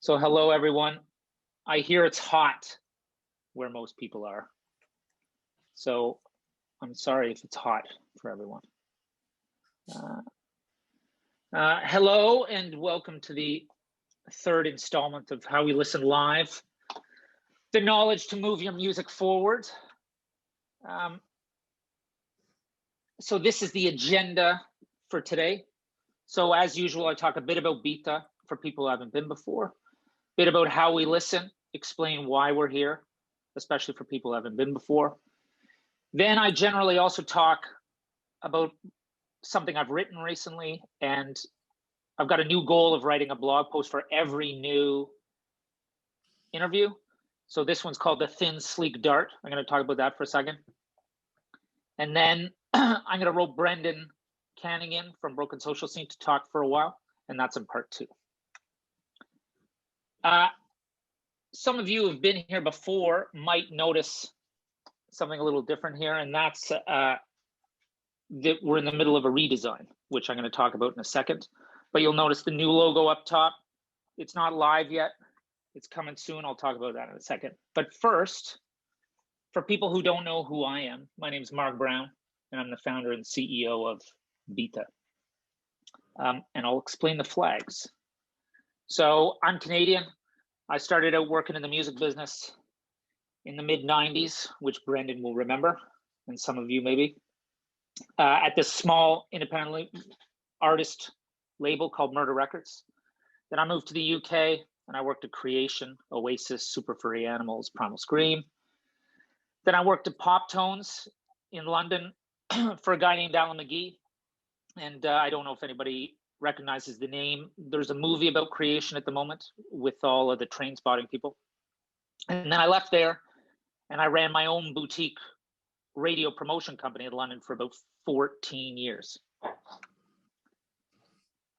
So hello, everyone. I hear it's hot where most people are. So I'm sorry if it's hot for everyone. Hello and welcome to the third installment of How We Listen Live. The knowledge to move your music forward. So this is the agenda for today. So as usual, I talk a bit about Byta for people who haven't been before, a bit about how we listen, explain why we're here, especially for people who haven't been before. Then I generally also talk about something I've written recently, and I've got a new goal of writing a blog post for every new interview. So this one's called The Thin Sleek Dart. I'm going to talk about that for a second. And then I'm going to rope Brendan Canning in from Broken Social Scene to talk for a while, and that's in part 2. Some of you who have been here before might notice something a little different here, and that's that we're in the middle of a redesign, which I'm going to talk about in a second. But you'll notice the new logo up top. It's not live yet. It's coming soon. I'll talk about that in a second. But first, for people who don't know who I am, my name is Mark Brown, and I'm the founder and CEO of Byta. And I'll explain the flags. So I'm Canadian. I started out working in the music business in the mid-90s, which Brendan will remember, and some of you maybe, at this small independent artist label called Murder Records. Then I moved to the UK, and I worked at Creation, Oasis, Super Furry Animals, Primal Scream. Then I worked at Pop Tones in London for a guy named Alan McGee. And I don't know if anybody recognizes the name. There's a movie about Creation at the moment with all of the train spotting people. And then I left there and I ran my own boutique radio promotion company in London for about 14 years.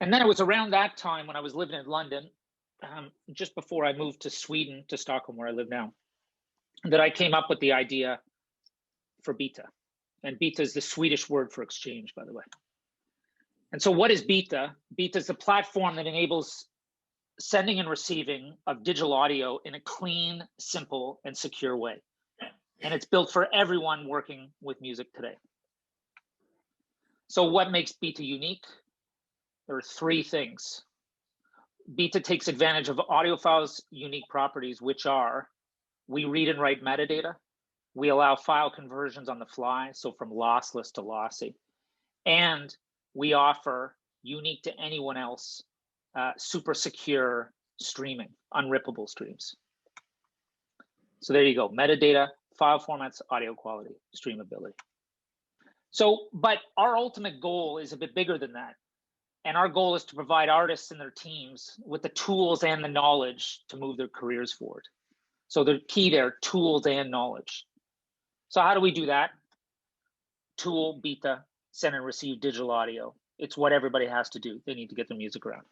And then it was around that time when I was living in London, just before I moved to Sweden, to Stockholm, where I live now, that I came up with the idea for Byta. And Byta is the Swedish word for exchange, by the way. And so what is Byta? Byta is a platform that enables sending and receiving of digital audio in a clean, simple, and secure way. And it's built for everyone working with music today. So what makes Byta unique? There are 3 things. Byta takes advantage of audiophile's unique properties, which are: we read and write metadata. We allow file conversions on the fly, so from lossless to lossy. And we offer, unique to anyone else, super secure streaming, unrippable streams. So there you go, metadata, file formats, audio quality, streamability. So, but our ultimate goal is a bit bigger than that. And our goal is to provide artists and their teams with the tools and the knowledge to move their careers forward. So the key there, tools and knowledge. So how do we do that? Tool, Byta, send and receive digital audio. It's what everybody has to do. They need to get their music around.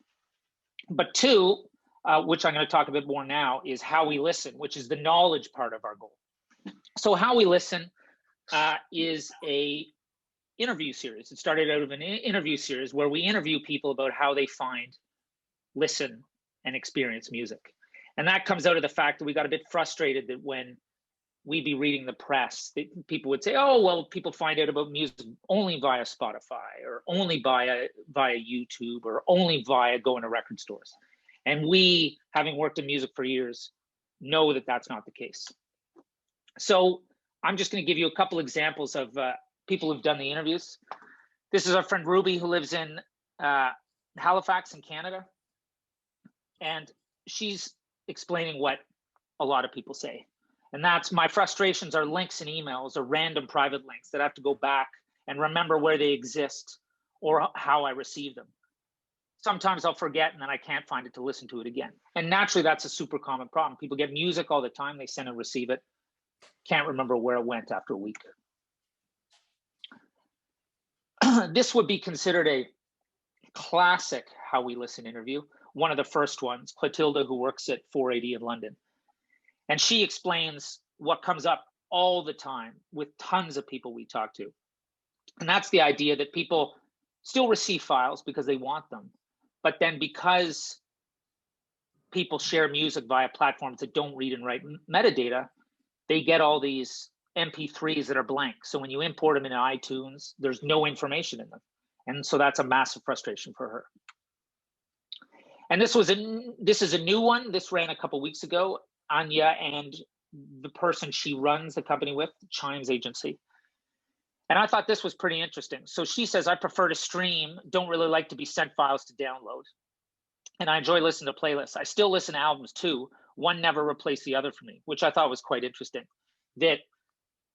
But 2, which I'm going to talk a bit more now, is how we listen, which is the knowledge part of our goal. So how we listen is a interview series. It started out of an interview series where we interview people about how they find, listen, and experience music. And that comes out of the fact that we got a bit frustrated that when we'd be reading the press, people would say, oh, well, people find out about music only via Spotify, or only via YouTube, or only via going to record stores. And we, having worked in music for years, know that that's not the case. So I'm just going to give you a couple examples of people who've done the interviews. This is our friend Ruby, who lives in Halifax in Canada. And she's explaining what a lot of people say. And that's: my frustrations are links and emails, or random private links that I have to go back and remember where they exist or how I receive them. Sometimes I'll forget and then I can't find it to listen to it again. And naturally, that's a super common problem. People get music all the time. They send and receive it. Can't remember where it went after a week. This would be considered a classic How We Listen interview. One of the first ones, Clotilda, who works at 480 in London. And she explains what comes up all the time with tons of people we talk to. And that's the idea that people still receive files because they want them. But then because people share music via platforms that don't read and write metadata, they get all these MP3s that are blank. So when you import them into iTunes, there's no information in them. And so that's a massive frustration for her. And this is a new one. This ran a couple weeks ago. Anya and the person she runs the company with, Chimes Agency. And I thought this was pretty interesting. So she says, I prefer to stream, don't really like to be sent files to download. And I enjoy listening to playlists. I still listen to albums too. One never replaced the other for me, which I thought was quite interesting. That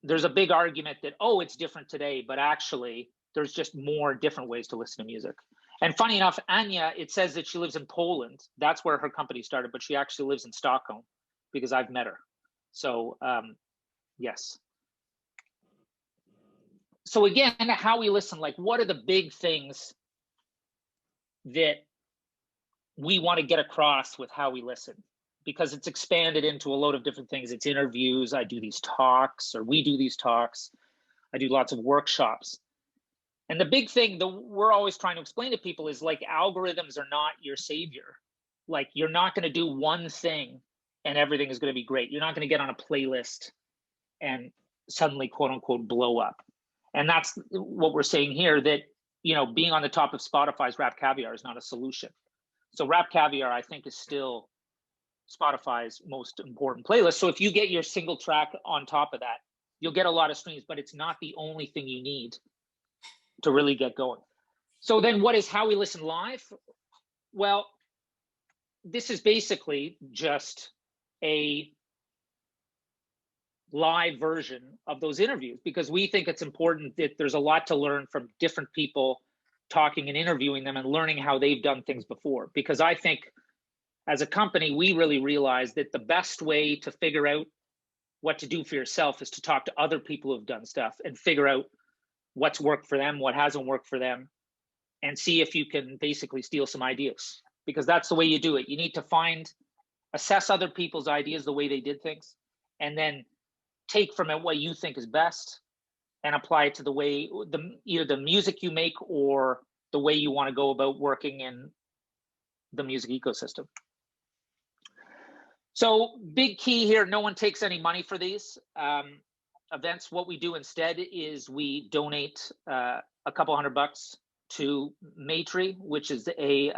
there's a big argument that, oh, it's different today, but actually there's just more different ways to listen to music. And funny enough, Anya, it says that she lives in Poland. That's where her company started, but she actually lives in Stockholm because I've met her. So yes. So again, how we listen, like what are the big things that we want to get across with how we listen? Because it's expanded into a load of different things. It's interviews, I do these talks, or we do these talks. I do lots of workshops. And the big thing that we're always trying to explain to people is like algorithms are not your savior. Like you're not going to do one thing and everything is going to be great. You're not going to get on a playlist and suddenly quote unquote blow up. And that's what we're saying here, that, you know, being on the top of Spotify's Rap Caviar is not a solution. So Rap Caviar, I think, is still Spotify's most important playlist. So if you get your single track on top of that, you'll get a lot of streams, but it's not the only thing you need to really get going. So then what is How We Listen Live? Well, this is basically just a live version of those interviews, because we think it's important that there's a lot to learn from different people talking and interviewing them and learning how they've done things before. Because I think as a company, we really realize that the best way to figure out what to do for yourself is to talk to other people who've done stuff and figure out what's worked for them, what hasn't worked for them, and see if you can basically steal some ideas, because that's the way you do it. You need to assess other people's ideas, the way they did things, and then take from it what you think is best and apply it to the way, either the music you make or the way you want to go about working in the music ecosystem. So big key here, no one takes any money for these events. What we do instead is we donate a couple $100 to Maytree, which is a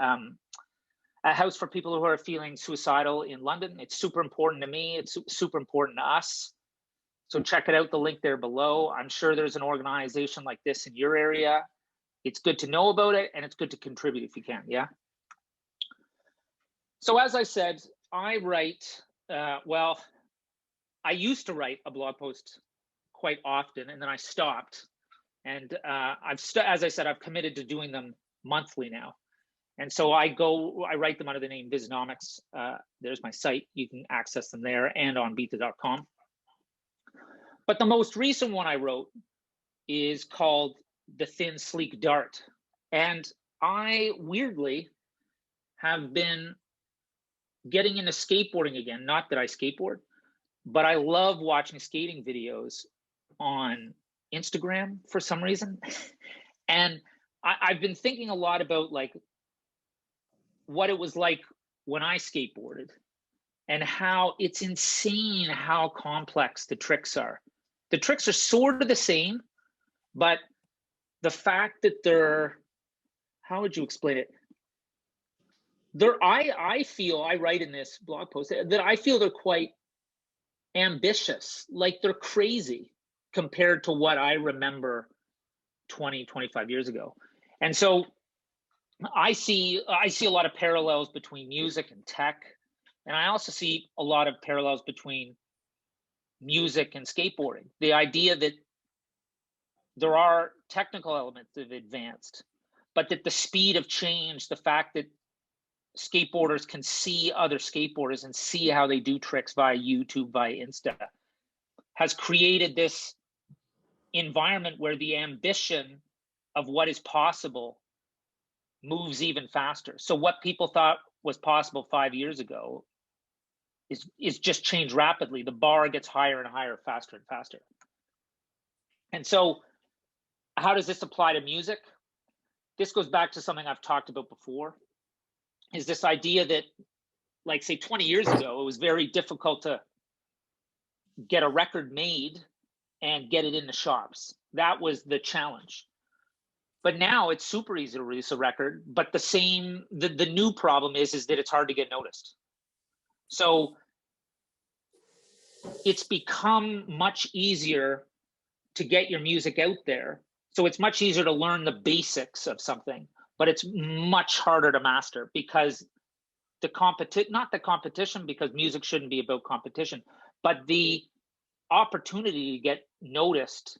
house for people who are feeling suicidal in London. It's super important to me. It's super important to us. So check it out, the link there below. I'm sure there's an organization like this in your area. It's good to know about it, and it's good to contribute if you can, yeah? So as I said, I write, well, I used to write a blog post quite often, and then I stopped. And as I said, I've committed to doing them monthly now. And so I write them under the name Biznomics. There's my site. You can access them there and on Byta.com. But the most recent one I wrote is called The Thin Sleek Dart. And I weirdly have been getting into skateboarding again. Not that I skateboard, but I love watching skating videos on Instagram for some reason. And I've been thinking a lot about like what it was like when I skateboarded and how it's insane how complex the tricks are. The tricks are sort of the same, but the fact that they're, how would you explain it? I feel, I write in this blog post that I feel they're quite ambitious, like they're crazy compared to what I remember 20, 25 years ago. And so I see a lot of parallels between music and tech. And I also see a lot of parallels between music and skateboarding. The idea that there are technical elements that have advanced, but that the speed of change, the fact that skateboarders can see other skateboarders and see how they do tricks via YouTube, via Insta, has created this environment where the ambition of what is possible moves even faster. So what people thought was possible 5 years ago is just changed rapidly. The bar gets higher and higher, faster and faster. And so how does this apply to music? This goes back to something I've talked about before, is this idea that like say 20 years ago, it was very difficult to get a record made and get it in the shops. That was the challenge. But now it's super easy to release a record. But the new problem is that it's hard to get noticed. So it's become much easier to get your music out there. So it's much easier to learn the basics of something, but it's much harder to master because not the competition, because music shouldn't be about competition, but the opportunity to get noticed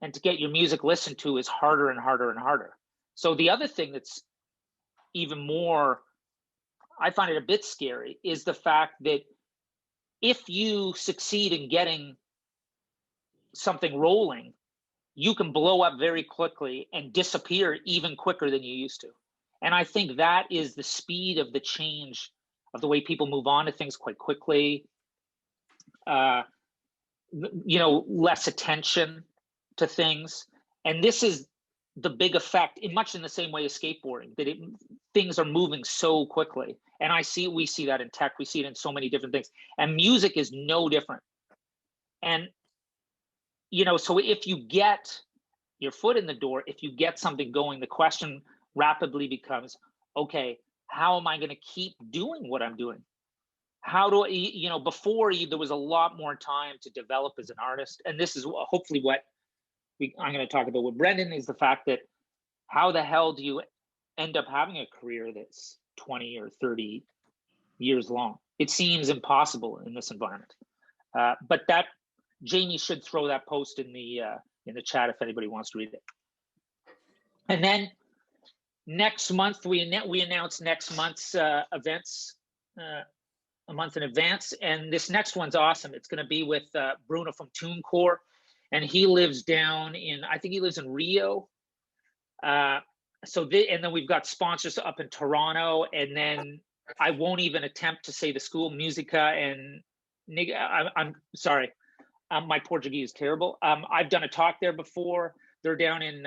and to get your music listened to is harder and harder and harder. So the other thing that's even more, I find it a bit scary, is the fact that if you succeed in getting something rolling, you can blow up very quickly and disappear even quicker than you used to. And I think that is the speed of the change of the way people move on to things quite quickly. Less attention to things. And this is the big effect, in much in the same way as skateboarding, that things are moving so quickly. And we see that in tech, we see it in so many different things. And music is no different. And, so if you get your foot in the door, if you get something going, the question rapidly becomes, okay, how am I going to keep doing what I'm doing? How do I, before there was a lot more time to develop as an artist. And this is hopefully what I'm going to talk about with Brendan, is the fact that how the hell do you end up having a career that's 20 or 30 years long? It seems impossible in this environment. But that Jamie should throw that post in the chat if anybody wants to read it. And then next month, we announced next month's events a month in advance. And this next one's awesome. It's going to be with Bruno from TuneCore. And he lives I think he lives in Rio. And then we've got sponsors up in Toronto. And then I won't even attempt to say the school, Musica and I'm sorry. My Portuguese is terrible. I've done a talk there before. They're down in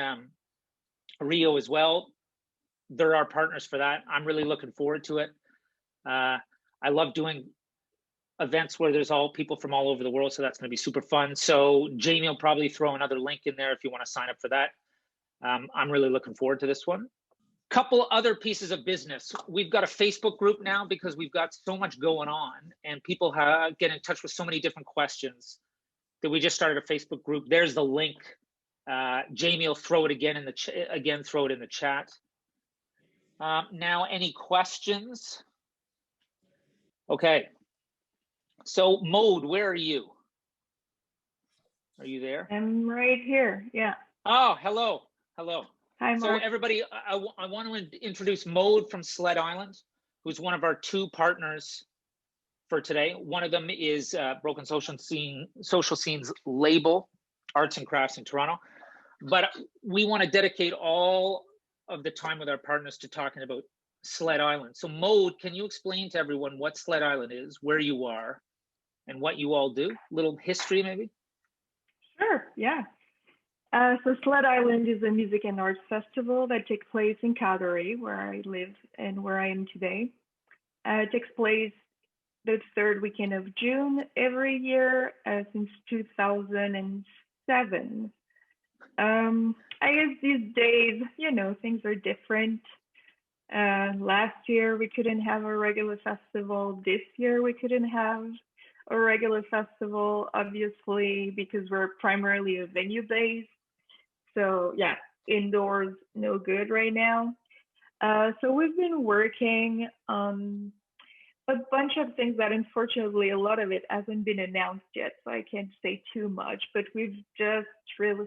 Rio as well. They're our partners for that. I'm really looking forward to it. I love doing events where there's all people from all over the world, so that's going to be super fun. So Jamie will probably throw another link in there if you want to sign up for that. I'm really looking forward to this one. Couple other pieces of business. We've got a Facebook group now because we've got so much going on, and people get in touch with so many different questions that we just started a Facebook group. There's the link. Jamie will throw it again throw it in the chat. Now, any questions? Okay. So Mode, where are you? Are you there? I'm right here. Yeah. Oh, hello. Hello. Hi, Mark. So everybody, I want to introduce Mode from Sled Island, who's one of our two partners for today. One of them is Broken Social Scene's label, Arts and Crafts in Toronto. But we want to dedicate all of the time with our partners to talking about Sled Island. So Mode, can you explain to everyone what Sled Island is, where you are, and what you all do? A little history, maybe? Sure, yeah. So Sled Island is a music and arts festival that takes place in Calgary, where I live and where I am today. It takes place the third weekend of June every year since 2007. I guess these days, things are different. Last year, we couldn't have a regular festival. This year, we couldn't have a regular festival, obviously, because we're primarily a venue-based. So yeah, indoors, no good right now. So we've been working on a bunch of things that unfortunately a lot of it hasn't been announced yet, so I can't say too much, but we've just really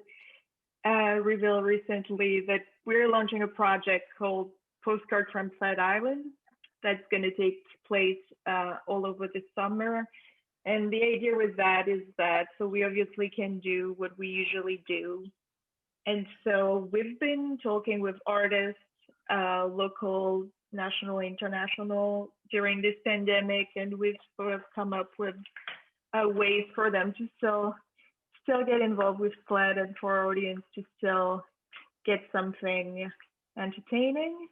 revealed recently that we're launching a project called Postcard from Sled Island that's going to take place all over the summer. And the idea with that is that so we obviously can do what we usually do. And so we've been talking with artists, local, national, international, during this pandemic, and we've sort of come up with ways for them to still get involved with Sled and for our audience to still get something entertaining.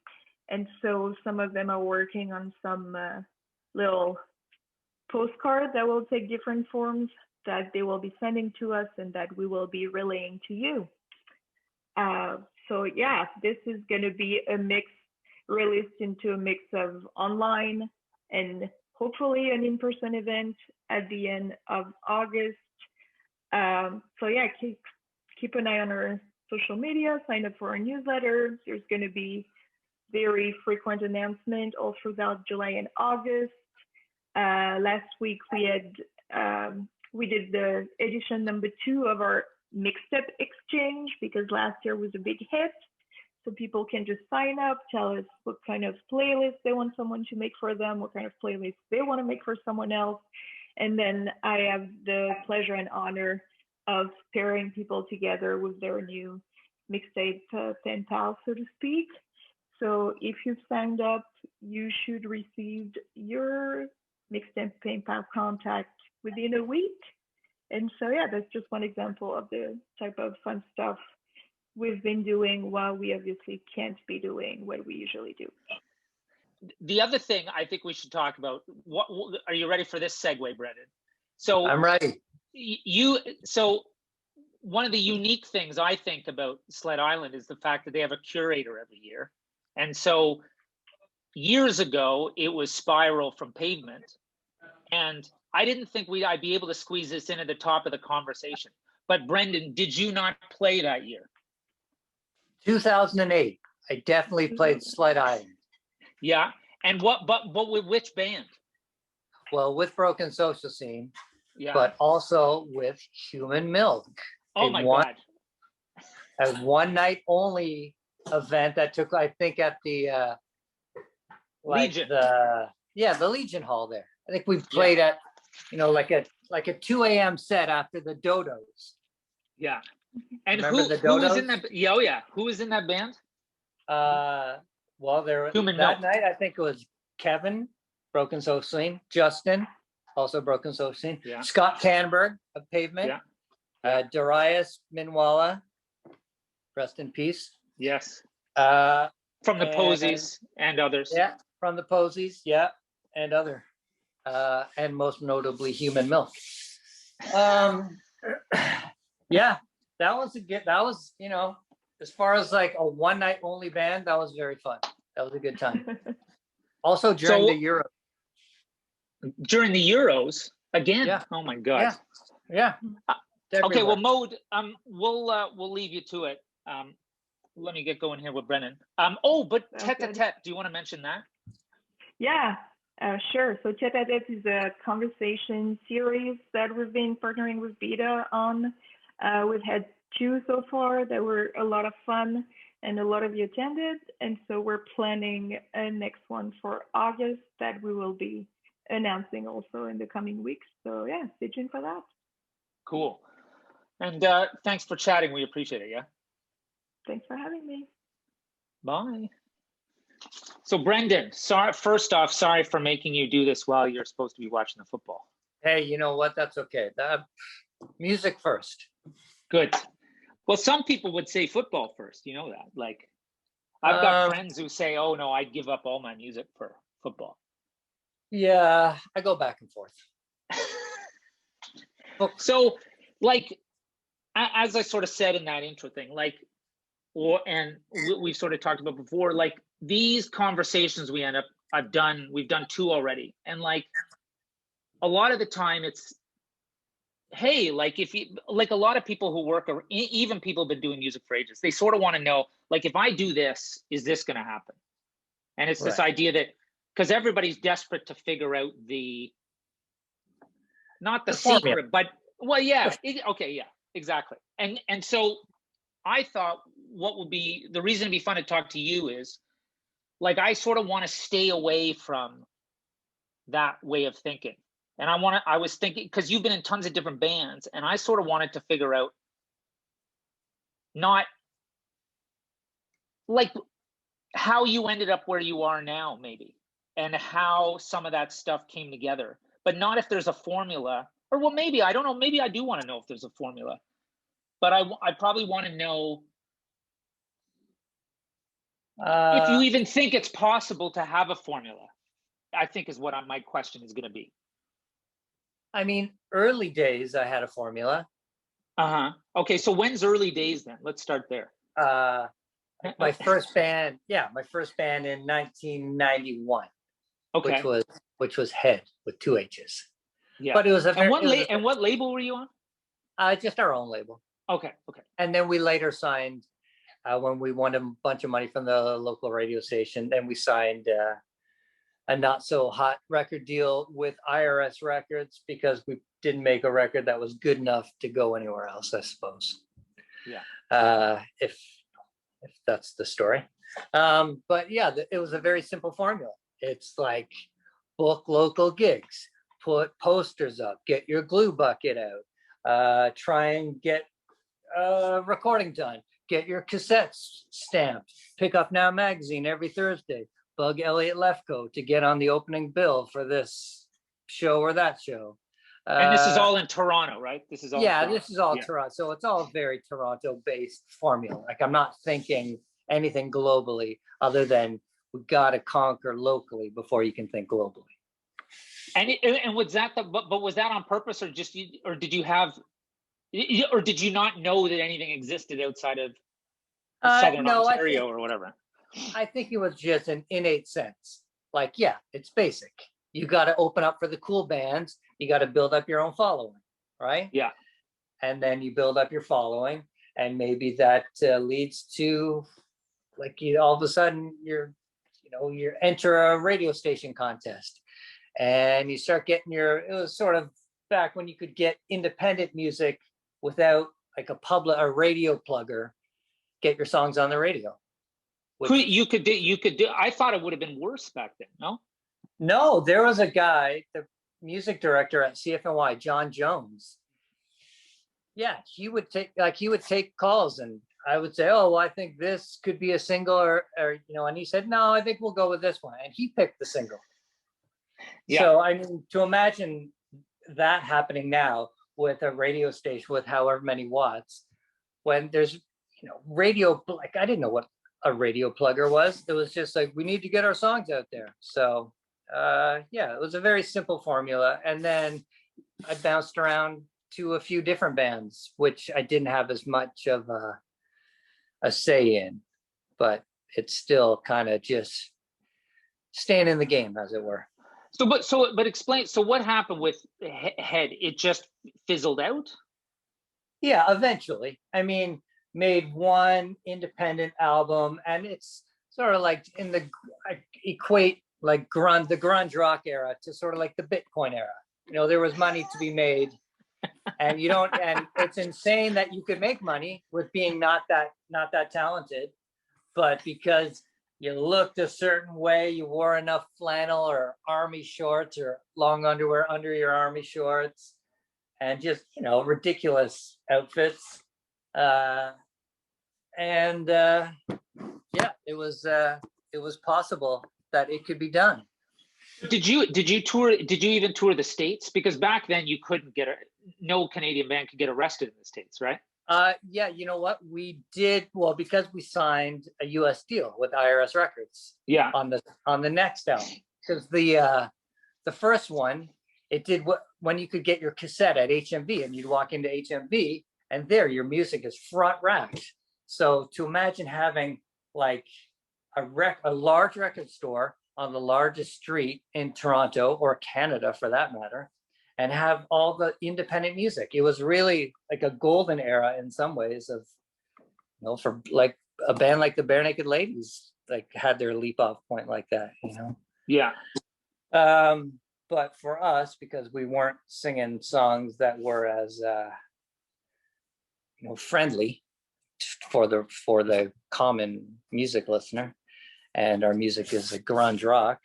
And so some of them are working on some little postcards that will take different forms that they will be sending to us and that we will be relaying to you. So yeah, this is going to be a mix, released into a mix of online and hopefully an in-person event at the end of August. So yeah, keep an eye on our social media, sign up for our newsletter. There's going to be very frequent announcement all throughout July and August. Last week we did the edition number 2 of our mixtape exchange because last year was a big hit. So people can just sign up, tell us what kind of playlist they want someone to make for them, what kind of playlist they want to make for someone else. And then I have the pleasure and honor of pairing people together with their new mixtape pen pal, so to speak. So if you've signed up, you should receive your mixtape pen pal contact within a week. And so, yeah, that's just one example of the type of fun stuff we've been doing while we obviously can't be doing what we usually do. The other thing I think we should talk about, what are you ready for this segue, Brendan? So I'm ready. So one of the unique things I think about Sled Island is the fact that they have a curator every year. And so years ago, it was Spiral from Pavement. And I didn't think I'd be able to squeeze this in at the top of the conversation. But Brendan, did you not play that year? 2008. I definitely played Sled Island. Yeah. And but with which band? Well, with Broken Social Scene, yeah, but also with Human Milk. Oh my God. A one night only event that took, I think, at the Legion. the Legion Hall there. I think we played at, like a 2 a.m. set after the Dodos. Yeah. And who was in that? Yeah, oh yeah. Who was in that band? Well, there Human that Milk. night I think it was Kevin, Broken Social Scene, Justin, also Broken Social Scene, yeah. Scott Canberg of Pavement, Darius Minwala, rest in peace. Yes. From the Posies and others. Yeah, from the Posies, yeah, and other. And most notably Human Milk. Yeah, that was, as far as like a one night only band, that was very fun. That was a good time. Also during the Euros. During the Euros again. Yeah. Oh my God. Yeah. Okay, well, Maude, we'll leave you to it. Let me get going here with Brennan. But Tete-a-Tete, do you want to mention that? Yeah, sure. So Tete-a-Tete is a conversation series that we've been partnering with Byta on. We've had 2 so far that were a lot of fun and a lot of you attended. And so we're planning a next one for August that we will be announcing also in the coming weeks. So yeah, stay tuned for that. Cool. And thanks for chatting. We appreciate it. Yeah. Thanks for having me. Bye. So Brendan, first off, sorry for making you do this while you're supposed to be watching the football. Hey, you know what? That's okay. Music first. Good. Well, some people would say football first. You know that. Like, I've got friends who say, "Oh no, I'd give up all my music for football." Yeah, I go back and forth. So, like, as I sort of said in that intro thing, like, we've sort of talked about before, like these conversations we've done 2 already. And like a lot of the time it's, hey, like if you, like a lot of people who work, or even people who've been doing music for ages, they sort of want to know, like, if I do this, is this going to happen? And it's this idea that, because everybody's desperate to figure out not the secret, but, well, yeah, okay, yeah, exactly. And so I thought what would be, the reason it'd be fun to talk to you is, like, I sort of want to stay away from that way of thinking. And I was thinking, because you've been in tons of different bands, and I sort of wanted to figure out, not like how you ended up where you are now, maybe, and how some of that stuff came together, but not if there's a formula, or well, maybe, I don't know, maybe I do want to know if there's a formula, but I probably want to know if you even think it's possible to have a formula. I think is what my question is going to be. I mean, early days, I had a formula. Okay, so when's early days then? Let's start there. My first band in 1991. Okay. Which was Head with 2 H's. Yeah. But it was and what label were you on? Just our own label. Okay. And then we later signed, when we won a bunch of money from the local radio station, then we signed a not so hot record deal with IRS Records because we didn't make a record that was good enough to go anywhere else, I suppose. Yeah. If that's the story. But yeah, it was a very simple formula. It's like book local gigs, put posters up, get your glue bucket out, try and get recording done, get your cassettes stamped, pick up Now Magazine every Thursday, bug Elliot Lefko to get on the opening bill for this show or that show. And this is all in Toronto, right? This is all Toronto. So it's all very Toronto-based formula. Like I'm not thinking anything globally other than we got to conquer locally before you can think globally. And was that but was that on purpose, or did you not know that anything existed outside of Southern Ontario or whatever? I think it was just an innate sense. Like, yeah, it's basic. You got to open up for the cool bands. You got to build up your own following, right? Yeah. And then you build up your following, and maybe that leads to, like, you all of a sudden you enter a radio station contest, and you start getting it was sort of back when you could get independent music without like a radio plugger, get your songs on the radio. You could do. I thought it would have been worse back then. No, there was a guy, the music director at CFNY, John Jones. Yeah, he would take calls, and I would say, "Oh, well, I think this could be a single," or and he said, "No, I think we'll go with this one," and he picked the single. Yeah. So I mean, to imagine that happening now with a radio station with however many watts, when there's radio, like I didn't know what a radio plugger was. It was just like, we need to get our songs out there. So it was a very simple formula. And then I bounced around to a few different bands, which I didn't have as much of a say in, but it's still kind of just staying in the game, as it were. But explain. So what happened with Head? It just fizzled out? Yeah, eventually. I mean, made one independent album, and it's sort of like I equate like the grunge rock era to sort of like the Bitcoin era. There was money to be made, and and it's insane that you could make money with being not that talented, but because you looked a certain way, you wore enough flannel or army shorts or long underwear under your army shorts, and just ridiculous outfits. It was possible that it could be done. Did you tour? Did you even tour the States? Because back then you couldn't no Canadian band could get arrested in the States, right? Yeah, you know what? We did, well, because we signed a US deal with IRS Records. Yeah. On the next album. Because the first one, it did when you could get your cassette at HMV, and you'd walk into HMV and there your music is front racked. So to imagine having like a large record store on the largest street in Toronto or Canada for that matter, and have all the independent music. It was really like a golden era in some ways of, for like a band like the Bare Naked Ladies, like had their leap off point like that, Yeah. But for us, because we weren't singing songs that were as, friendly for the common music listener, and our music is a grunge rock,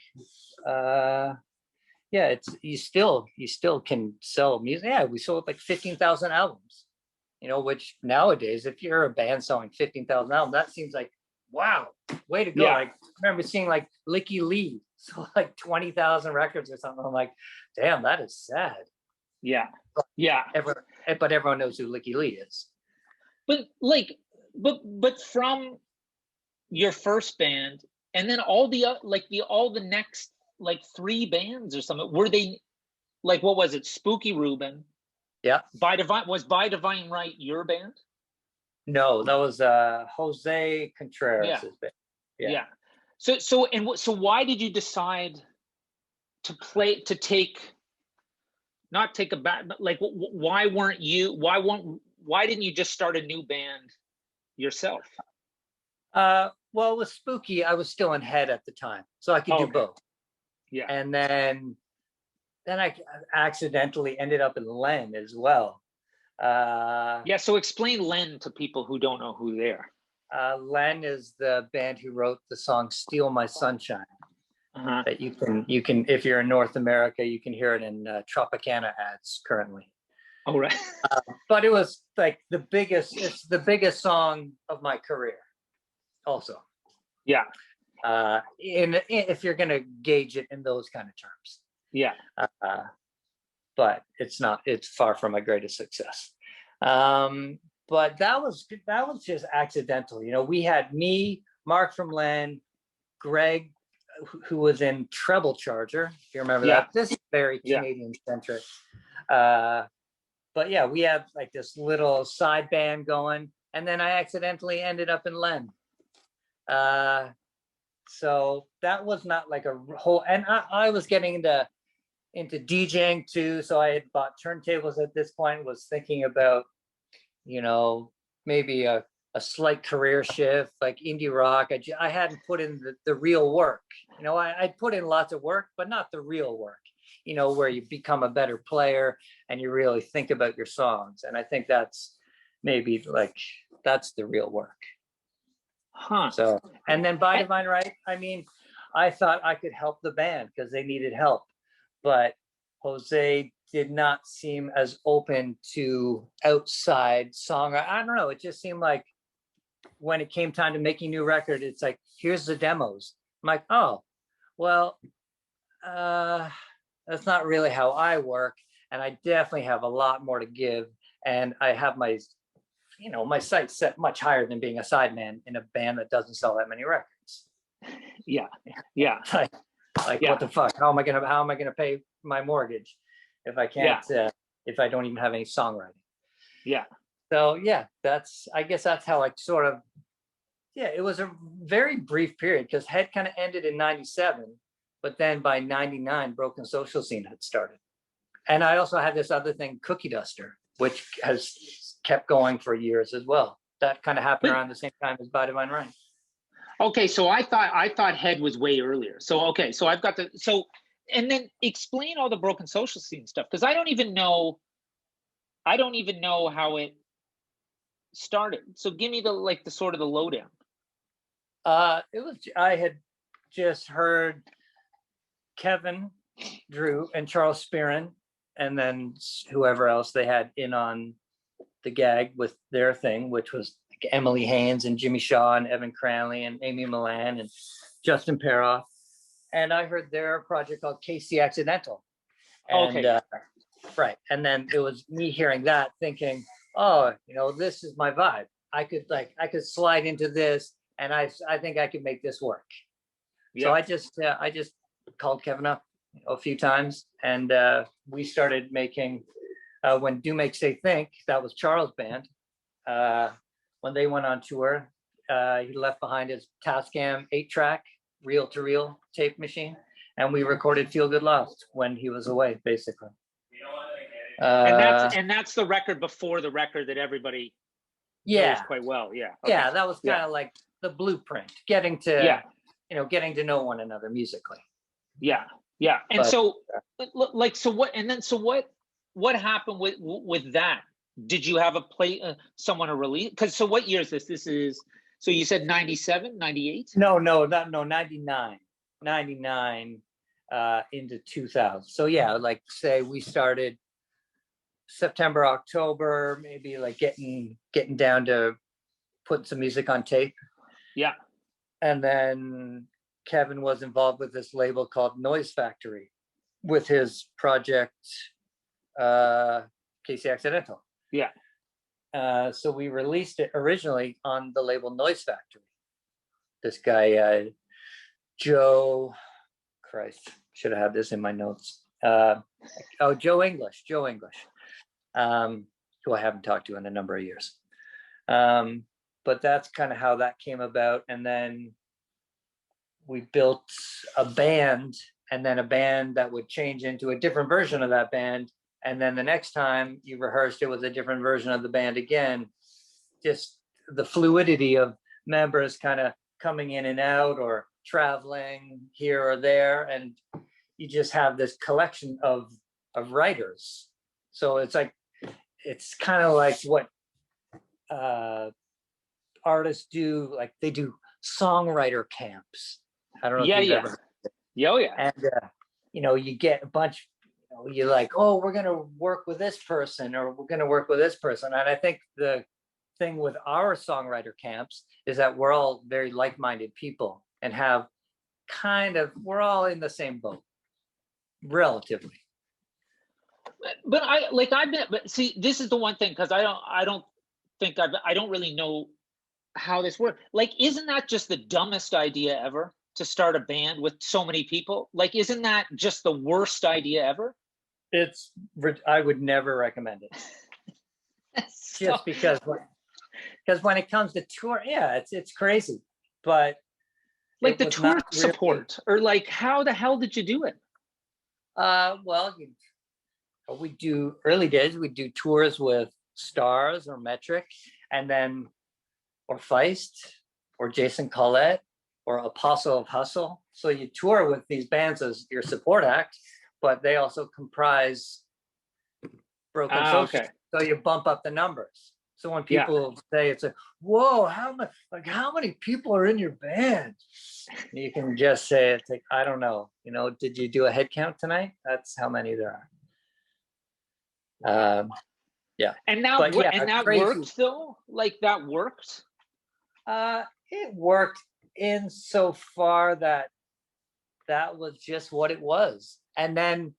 you still can sell music. Yeah, we sold like 15,000 albums, which nowadays, if you're a band selling 15,000 albums, that seems like, wow, way to go. Yeah. Like, I remember seeing like Licky Lee sold like 20,000 records or something. I'm like, damn, that is sad. Yeah. Yeah. But everyone knows who Licky Lee is. But from your first band, and then all the next like 3 bands or something. Were they like, what was it? Spooky Reuben. Yeah. By Divine Right your band? No, that was Jose Contreras' band. Yeah. So why did you decide to not take a back, but like, why didn't you just start a new band yourself? Well, with Spooky, I was still in Head at the time, so I could do both. Yeah. And then I accidentally ended up in Len as well. So explain Len to people who don't know who they are. Len is the band who wrote the song "Steal My Sunshine." That you can, if you're in North America, you can hear it in Tropicana ads currently. Oh, right. But it was like it's the biggest song of my career also. Yeah. If you're going to gauge it in those kind of terms. Yeah. But it's far from my greatest success. But that was just accidental. You know, we had me, Mark from Len, Greg, who was in Treble Charger, if you remember that. This is very Canadian centric. But yeah, we had like this little side band going, and then I accidentally ended up in Len. So that was not like a whole, and I was getting into DJing too. So I had bought turntables at this point, was thinking about, you know, maybe a slight career shift, like indie rock. I hadn't put in the real work. You know, I'd put in lots of work, but not the real work, you know, where you become a better player and you really think about your songs. And I think that's maybe like, that's the real work. So, and then By Divine Right, I mean, I thought I could help the band because they needed help, but Jose did not seem as open to outside song. I don't know. It just seemed like when it came time to making a new record, it's like, here's the demos. I'm like, oh, well, that's not really how I work. And I definitely have a lot more to give. And I have my sights set much higher than being a sideman in a band that doesn't sell that many records. Yeah. What the fuck? How am I gonna pay my mortgage if I can't? If I don't even have any songwriting? Yeah. So yeah, I guess that's how I sort of. Yeah, it was a very brief period because Head kind of ended in '97, but then by '99, Broken Social Scene had started, and I also had this other thing, Cookie Duster, which has kept going for years as well. That kind of happened around the same time as By Divine Right. Okay, so I thought Head was way earlier. So I've got and then explain all the Broken Social Scene stuff, because I don't even know how it started. So give me the sort of the lowdown. I had just heard Kevin, Drew, and Charles Spearin, and then whoever else they had in on the gag with their thing, which was like Emily Haynes and Jimmy Shaw and Evan Cranley and Amy Milan and Justin Peroff. And I heard their project called KC Accidental. And, right. And then it was me hearing that thinking, oh, you know, this is my vibe. I could slide into this, and I think I could make this work. Yeah. So I just called Kevin up a few times, and we started making when Do Make Say Think, that was Charles' band. When they went on tour, he left behind his Tascam 8-track reel-to-reel tape machine, and we recorded Feel Good Lost when he was away, basically. And that's the record before the record that everybody knows quite well. Yeah. Okay. Yeah, that was kind of like the blueprint, getting to know one another musically. Yeah. Yeah. And what happened with that? Did you have someone to release? Because so what year is this? This is, so you said 97, 98? No, 99 into 2000. So yeah, like say we started September, October, maybe like getting down to putting some music on tape. Yeah. And then Kevin was involved with this label called Noise Factory with his project KC Accidental. Yeah. So we released it originally on the label Noise Factory. This guy, Joe, Christ, should have had this in my notes. Joe English, who I haven't talked to in a number of years. But that's kind of how that came about. And then we built a band, and then a band that would change into a different version of that band. And then the next time you rehearsed, it was a different version of the band again. Just the fluidity of members kind of coming in and out or traveling here or there. And you just have this collection of writers. So it's kind of like what artists do, like they do songwriter camps. I don't know if you've ever. Oh yeah. And you get a bunch. You're like, oh, we're gonna work with this person, or we're gonna work with this person. And I think the thing with our songwriter camps is that we're all very like-minded people and we're all in the same boat, relatively. But see, this is the one thing, because I don't really know how this works. Like, isn't that just the dumbest idea ever, to start a band with so many people? Like, isn't that just the worst idea ever? I would never recommend it. Just because when it comes to tour, yeah, it's crazy. But like the tour support, or like, how the hell did you do it? Well, we do early days. We do tours with Stars or Metric, and then or Feist or Jason Collette or Apostle of Hustle. So you tour with these bands as your support act, but they also comprise Broken Social. Okay. So you bump up the numbers. So when people say it's whoa, how many people are in your band? You can just say it's like, I don't know. Did you do a head count tonight? That's how many there are. Yeah. And that worked though? Like, that worked? It worked insofar that was just what it was. And then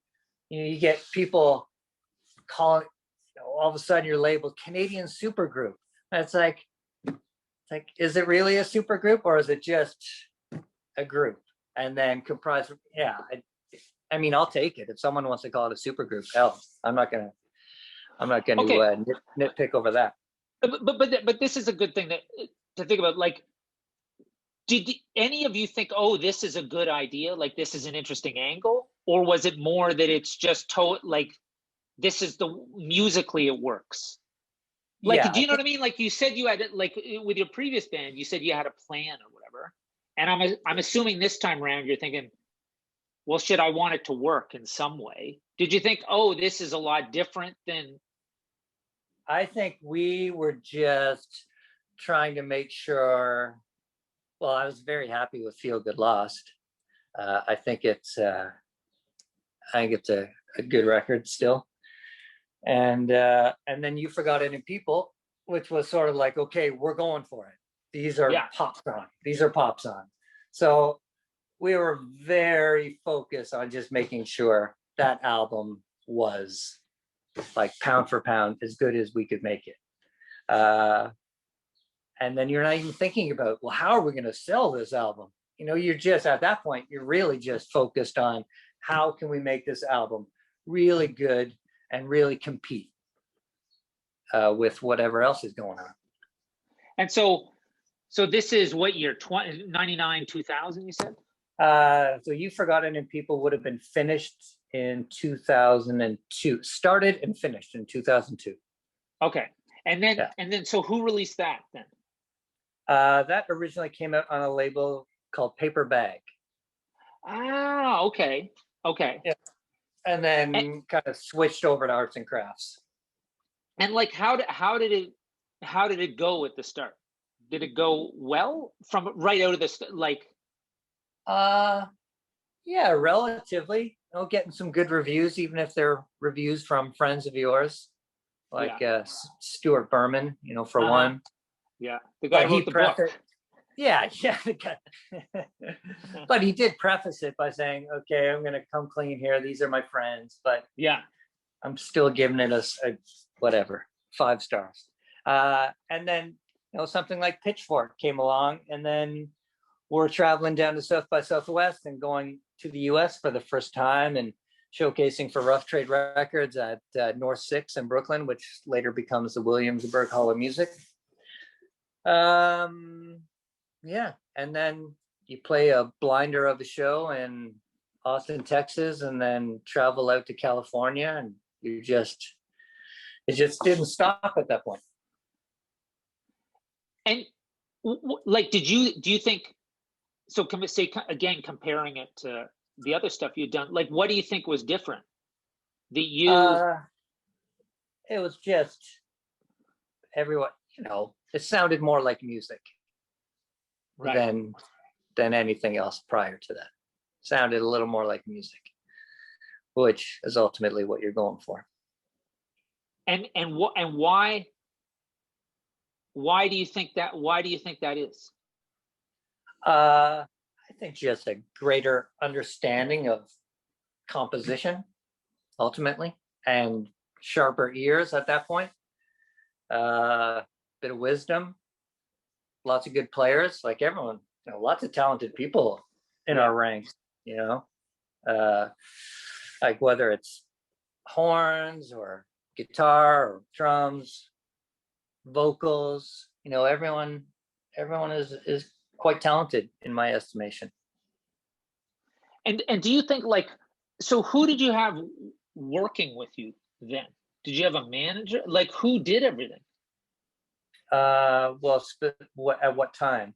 you get people calling, all of a sudden you're labeled Canadian supergroup. And it's like, is it really a supergroup, or is it just a group? And then comprised, I mean, I'll take it. If someone wants to call it a supergroup, hell, I'm not gonna nitpick over that. But this is a good thing to think about. Like, did any of you think, oh, this is a good idea, like this is an interesting angle? Or was it more that it's just like, this is musically it works? Like, do you know what I mean? Like, you said you had, like, with your previous band, you said you had a plan or whatever. And I'm assuming this time around you're thinking, well, shit, I want it to work in some way. Did you think, oh, this is a lot different than? I think we were just trying to make sure. Well, I was very happy with Feel Good Lost. I think it's a good record still. And then You Forgot Any People, which was sort of like, okay, we're going for it. These are pop songs. So we were very focused on just making sure that album was like pound for pound as good as we could make it. And then you're not even thinking about, well, how are we going to sell this album? You're just, at that point, you're really just focused on how can we make this album really good and really compete with whatever else is going on. And so this is what year? 99, 2000, you said? So You Forgot Any People would have been finished in 2002. Started and finished in 2002. Okay. And then so who released that then? That originally came out on a label called Paper Bag. Ah, okay. Yeah. And then kind of switched over to Arts and Crafts. And like, how did it go at the start? Did it go well from right out of the like? Yeah, relatively. Getting some good reviews, even if they're reviews from friends of yours, like Stuart Berman, for one. Yeah, the guy who wrote the book. Yeah. But he did preface it by saying, okay, I'm going to come clean here. These are my friends, but I'm still giving it a whatever, 5 stars. And then, something like Pitchfork came along, and then were traveling down to South by Southwest and going to the US for the first time and showcasing for Rough Trade Records at North 6 in Brooklyn, which later becomes the Williamsburg Hall of Music. Yeah, and then you play a blinder of a show in Austin, Texas, and then travel out to California, and it just didn't stop at that point. And like, do you think, so can we say again, comparing it to the other stuff you've done, like, what do you think was different that you it was just everyone, it sounded more like music than anything else prior to that. Sounded a little more like music, which is ultimately what you're going for. And why do you think that? Why do you think that is? I think just a greater understanding of composition, ultimately, and sharper ears at that point. Bit of wisdom, lots of good players, like everyone, lots of talented people in our ranks, like whether it's horns or guitar or drums, vocals, everyone is quite talented in my estimation. And do you think, like, so who did you have working with you then? Did you have a manager? Like, who did everything? Well, at what time?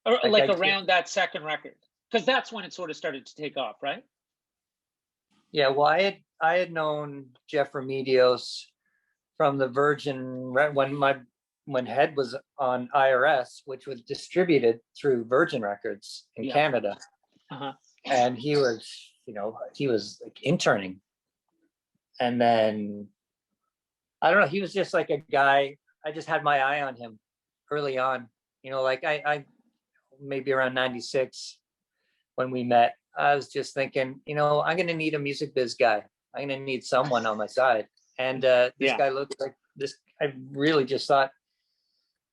Or like around that second record? Because that's when it sort of started to take off, right? Yeah, well, I had known Jeff Remedios from the Virgin when Head was on IRS, which was distributed through Virgin Records in Canada. And he was like interning. And then, I don't know, he was just like a guy, I just had my eye on him early on. Like I maybe around 96 when we met, I was just thinking, I'm going to need a music biz guy. I'm going to need someone on my side. And this guy looked like this. I really just thought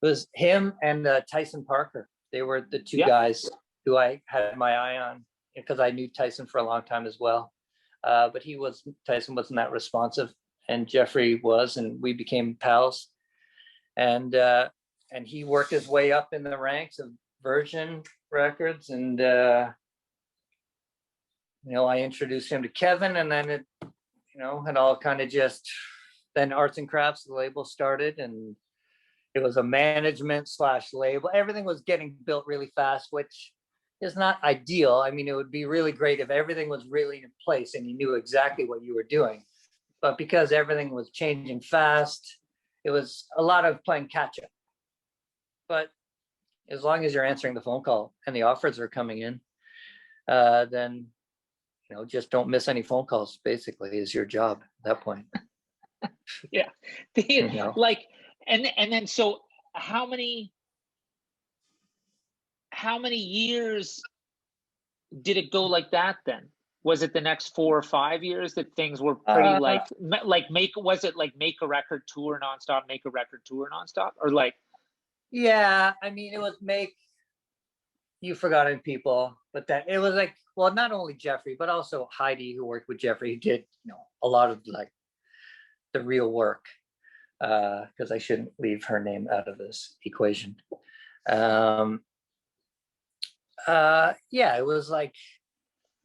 it was him and Tyson Parker. They were the two guys who I had my eye on, because I knew Tyson for a long time as well. But Tyson wasn't that responsive, and Jeffrey was, and we became pals. And he worked his way up in the ranks of Virgin Records, and I introduced him to Kevin, and then it all kind of just, then Arts and Crafts, the label, started, and it was a management / label. Everything was getting built really fast, which is not ideal. I mean, it would be really great if everything was really in place and you knew exactly what you were doing. But because everything was changing fast, it was a lot of playing catch up. But as long as you're answering the phone call and the offers are coming in, then just don't miss any phone calls, basically, is your job at that point. Yeah. Like, and then, so how many years did it go like that then? Was it the next 4 or 5 years that things were pretty was it like make a record, tour nonstop, make a record, tour nonstop? Or like? Yeah, I mean, it was make You Forgotten People, but that it was like, well, not only Jeffrey, but also Heidi, who worked with Jeffrey, who did, a lot of like the real work, because I shouldn't leave her name out of this equation. Yeah, it was like,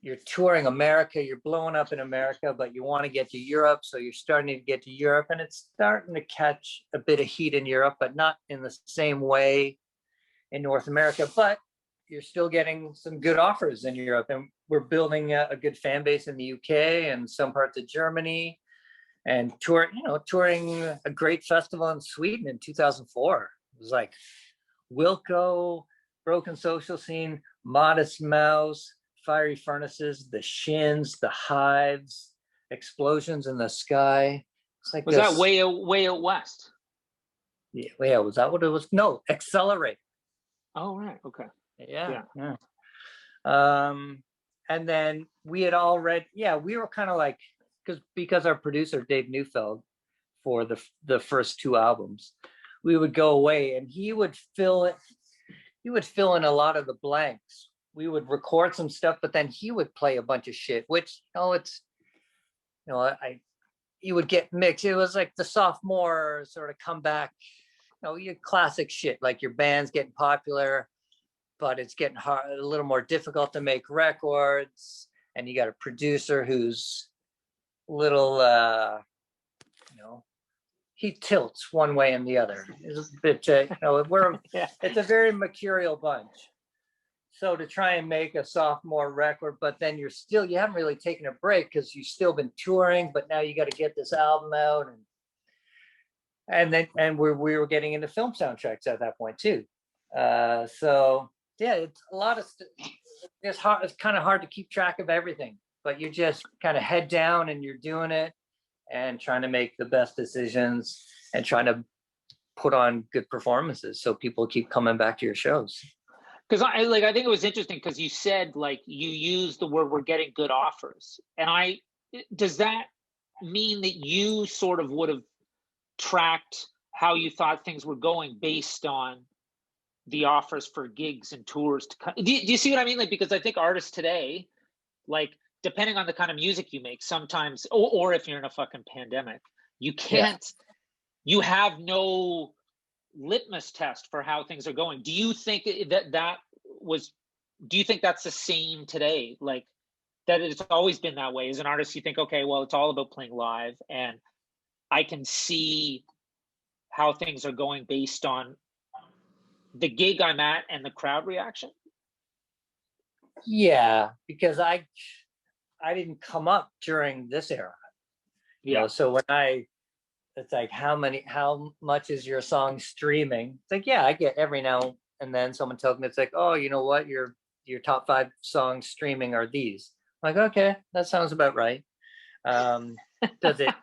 you're touring America, you're blowing up in America, but you want to get to Europe. So you're starting to get to Europe, and it's starting to catch a bit of heat in Europe, but not in the same way in North America. But you're still getting some good offers in Europe. And we're building a good fan base in the UK and some parts of Germany, and touring a great festival in Sweden in 2004. It was like Wilco, Broken Social Scene, Modest Mouse, Fiery Furnaces, The Shins, The Hives, Explosions in the Sky. It's like, was that way out west? Yeah, was that what it was? No, Accelerate. Oh, right. Okay. Yeah. And then we had already, we were kind of like, because our producer Dave Neufeld, for the first 2 albums, we would go away and he would fill it. he would fill in a lot of the blanks. We would record some stuff, but then he would play a bunch of shit, which, it's, you would get mixed. It was like the sophomore sort of comeback, your classic shit, like your band's getting popular, but it's getting hard, a little more difficult to make records. And you got a producer who's little, he tilts one way and the other. It's a bit, it's a very mercurial bunch. So to try and make a sophomore record, but then you haven't really taken a break because you've still been touring, but now you got to get this album out, and we were getting into film soundtracks at that point too. So yeah, it's a lot of it's hard. It's kind of hard to keep track of everything, but you just kind of head down and you're doing it and trying to make the best decisions and trying to put on good performances so people keep coming back to your shows. Because I think it was interesting because you said like you used the word "we're getting good offers," and does that mean that you sort of would have tracked how you thought things were going based on the offers for gigs and tours to come? Do you see what I mean? Like, because I think artists today, like, depending on the kind of music you make, sometimes, or if you're in a fucking pandemic, you can't, you have no litmus test for how things are going. Do you think do you think that's the same today? Like, that it's always been that way? As an artist, you think, okay, well, it's all about playing live, and I can see how things are going based on the gig I'm at and the crowd reaction? Yeah, because I didn't come up during this era. So when it's like, how much is your song streaming? It's like, yeah, I get every now and then someone tells me, it's like, oh, you know what, your top 5 songs streaming are these. I'm like, okay, that sounds about right. Does it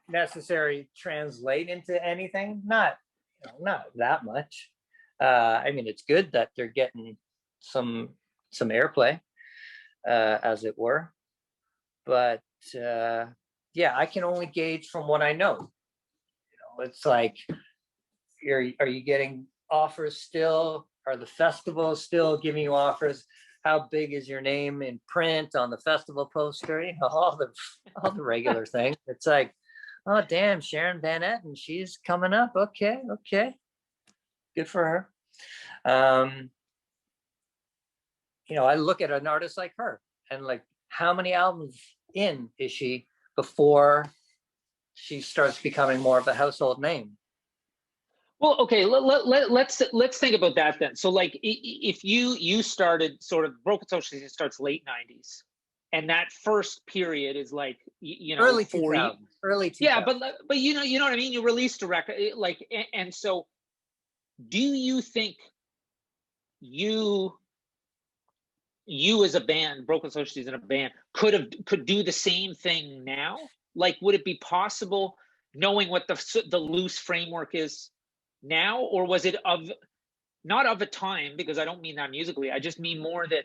necessarily translate into anything? Not that much. I mean, it's good that they're getting some airplay, as it were. But yeah, I can only gauge from what I know. It's like, are you getting offers still? Are the festivals still giving you offers? How big is your name in print on the festival poster? All the regular things. It's like, oh damn, Sharon Van Etten, she's coming up. Okay, good for her. I look at an artist like her and like, how many albums in is she before she starts becoming more of a household name? Well, okay, let's think about that then. So like, if you started sort of, Broken Social Scene starts late 90s, and that first period is like, early 2000s. Yeah, but you know what I mean? You released a record, like, and so do you think you as a band, Broken Social Scene, a band, could do the same thing now? Like, would it be possible, knowing what the loose framework is now? Or was it not of a time, because I don't mean that musically, I just mean more that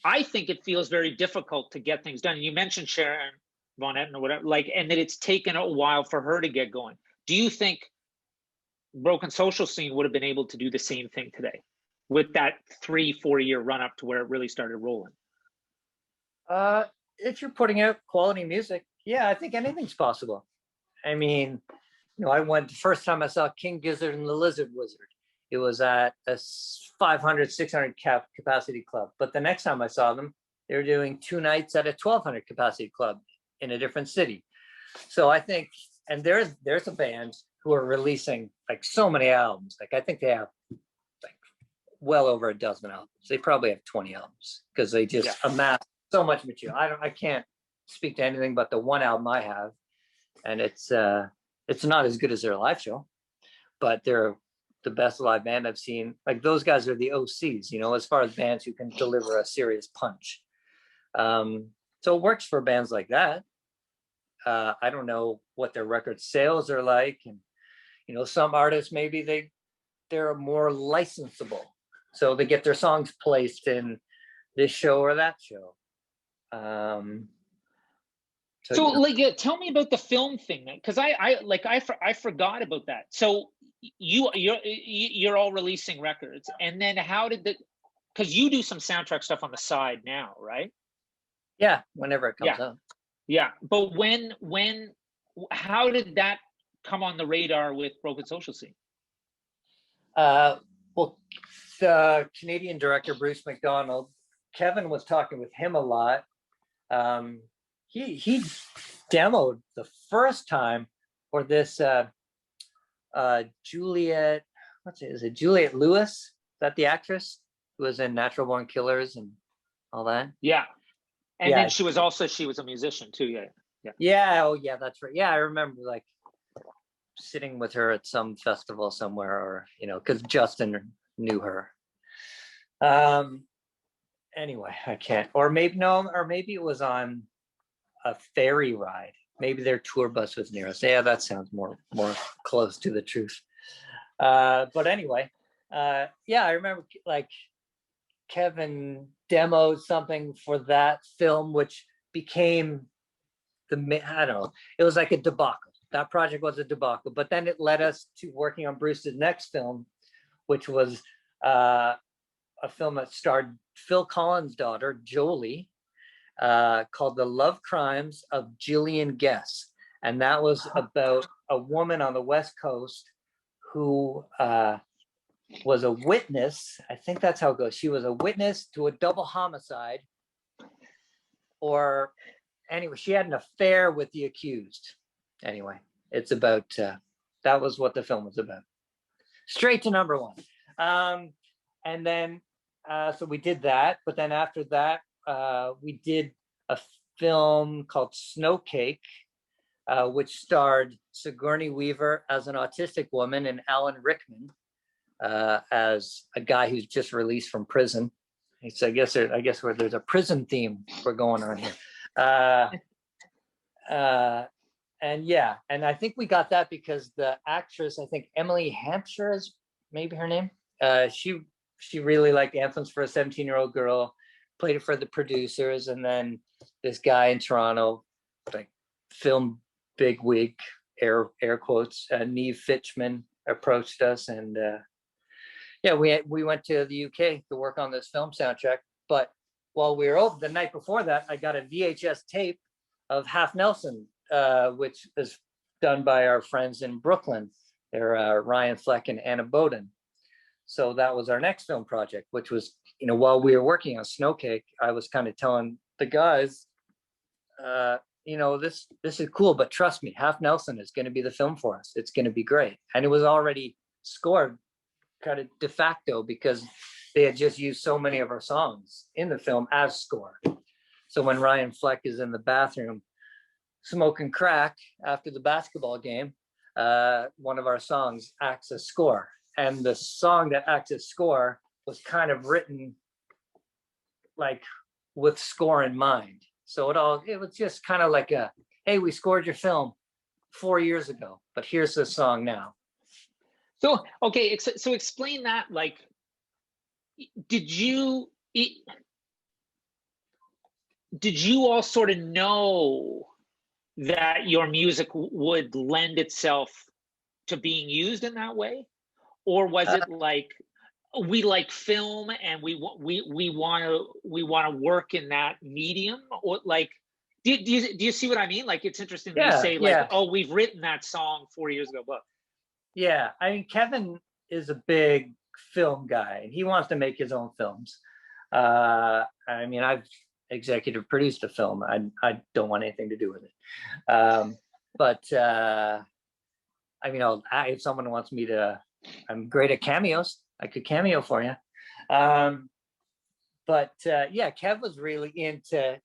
I think it feels very difficult to get things done. And you mentioned Sharon Von Etten or whatever, like, and that it's taken a while for her to get going. Do you think Broken Social Scene would have been able to do the same thing today with that 3-4 year run up to where it really started rolling? If you're putting out quality music, yeah, I think anything's possible. I mean, the first time I saw King Gizzard and the Lizard Wizard, it was at a 500, 600 capacity club. But the next time I saw them, they were doing 2 nights at a 1,200 capacity club in a different city. So I think, and there's a band who are releasing like so many albums. Like, I think they have like well over a dozen albums. They probably have 20 albums because they just amass so much material. I can't speak to anything but the one album I have, and it's not as good as their live show, but they're the best live band I've seen. Like, those guys are the OCs, as far as bands who can deliver a serious punch. So it works for bands like that. I don't know what their record sales are like, and some artists, maybe they're more licensable, so they get their songs placed in this show or that show. So like, tell me about the film thing then, because I forgot about that. So you're all releasing records, and then how did because you do some soundtrack stuff on the side now, right? Yeah, whenever it comes up. Yeah, but how did that come on the radar with Broken Social Scene? Well, the Canadian director Bruce McDonald, Kevin was talking with him a lot. He demoed the first time for this Juliette, is it Juliette Lewis? Is that the actress who was in Natural Born Killers and all that? Yeah. And then she was a musician too. Yeah. Oh yeah, that's right. Yeah, I remember like sitting with her at some festival somewhere, or because Justin knew her. Anyway, I can't. Or maybe it was on a ferry ride. Maybe their tour bus was near us. Yeah, that sounds more close to the truth. But anyway, I remember like Kevin demoed something for that film, which became I don't know. It was like a debacle. That project was a debacle, but then it led us to working on Bruce's next film, which was a film that starred Phil Collins' daughter, Jolie, called The Love Crimes of Gillian Guess. And that was about a woman on the West Coast who was a witness. I think that's how it goes. She was a witness to a double homicide, or anyway, she had an affair with the accused. Anyway, it's about, that was what the film was about. Straight to number one. And then, so we did that, but then after that, we did a film called Snowcake, which starred Sigourney Weaver as an autistic woman and Alan Rickman as a guy who's just released from prison. So I guess where there's a prison theme we're going on here. And I think we got that because the actress, I think Emily Hampshire is maybe her name. She really liked Anthems for a 17-year-old Girl, played it for the producers, and then this guy in Toronto, like film bigwig, air quotes, Neve Fitchman, approached us, and we went to the UK to work on this film soundtrack. But while we were over, the night before that, I got a VHS tape of Half Nelson, which is done by our friends in Brooklyn. They're Ryan Fleck and Anna Bowden. So that was our next film project, which was, while we were working on Snowcake, I was kind of telling the guys, this is cool, but trust me, Half Nelson is going to be the film for us. It's going to be great. And it was already scored kind of de facto because they had just used so many of our songs in the film as score. So when Ryan Fleck is in the bathroom smoking crack after the basketball game, one of our songs acts as score. And the song that acts as score was kind of written like with score in mind. So it was just kind of like hey, we scored your film 4 years ago, but here's the song now. So, okay, so explain that. Like, did you all sort of know that your music would lend itself to being used in that way? Or was it like, we like film and we want to work in that medium? Or like, do you see what I mean? Like, it's interesting that you say like, oh, we've written that song 4 years ago, but. Yeah, I mean, Kevin is a big film guy, and he wants to make his own films. I mean, I've executive produced a film. I don't want anything to do with it. But I mean, if someone wants me to, I'm great at cameos. I could cameo for you. But Kev was really into,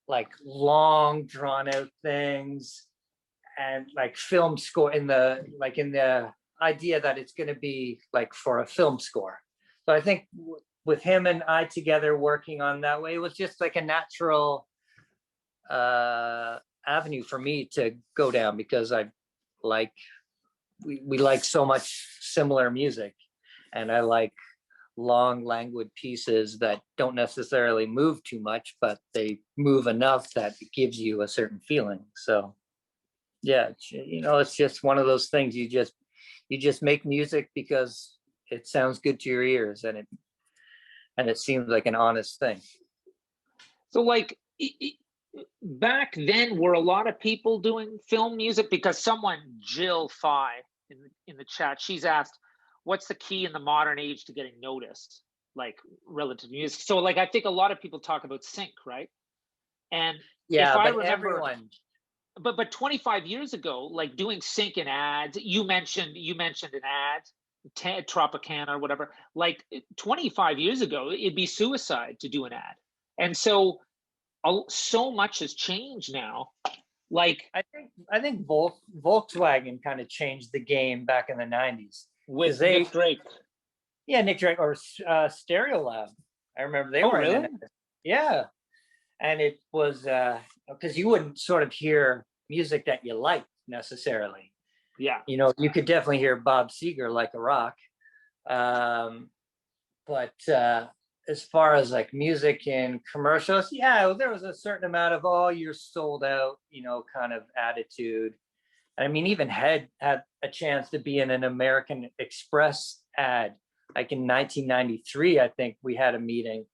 like long drawn out things and like film score in the idea that it's going to be like for a film score. So I think with him and I together working on that way, it was just like a natural avenue for me to go down because we like so much similar music, and I like long languid pieces that don't necessarily move too much, but they move enough that it gives you a certain feeling. So yeah, it's just one of those things you You just make music because it sounds good to your ears, and it seems like an honest thing. So like back then, were a lot of people doing film music? Because someone, Jill Phi, in the chat, she's asked, what's the key in the modern age to getting noticed, like relative to music? So like I think a lot of people talk about sync, right? And Yeah, if I but remember, everyone. But 25 years ago, like doing sync and ads, you mentioned an ad, Tropicana or whatever. Like 25 years ago, it'd be suicide to do an ad. And so so much has changed now. Like I think Volkswagen kind of changed the game back in the 90s. with Nick Drake. Yeah, Nick Drake, or Stereolab. I remember they were really? in it. Yeah. And it was because you wouldn't sort of hear music that you liked necessarily. Yeah. You know, you could definitely hear Bob Seger like a rock. But as far as like music and commercials, yeah, there was a certain amount of, oh, you're sold out, you know, kind of attitude. I mean, even Head had a chance to be in an American Express ad, like in 1993, I think we had a meeting.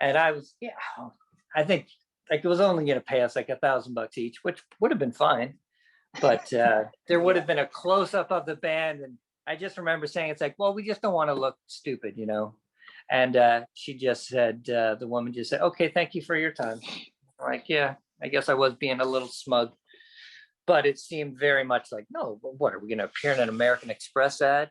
And I was, I think like it was only going to pay us like $1,000 each, which would have been fine. But there would have been a close up of the band. And I just remember saying, it's like, well, we just don't want to look stupid, you know? And she just said, the woman just said, okay, thank you for your time. I'm like, yeah, I guess I was being a little smug. But it seemed very much like, no, what are we going to appear in an American Express ad?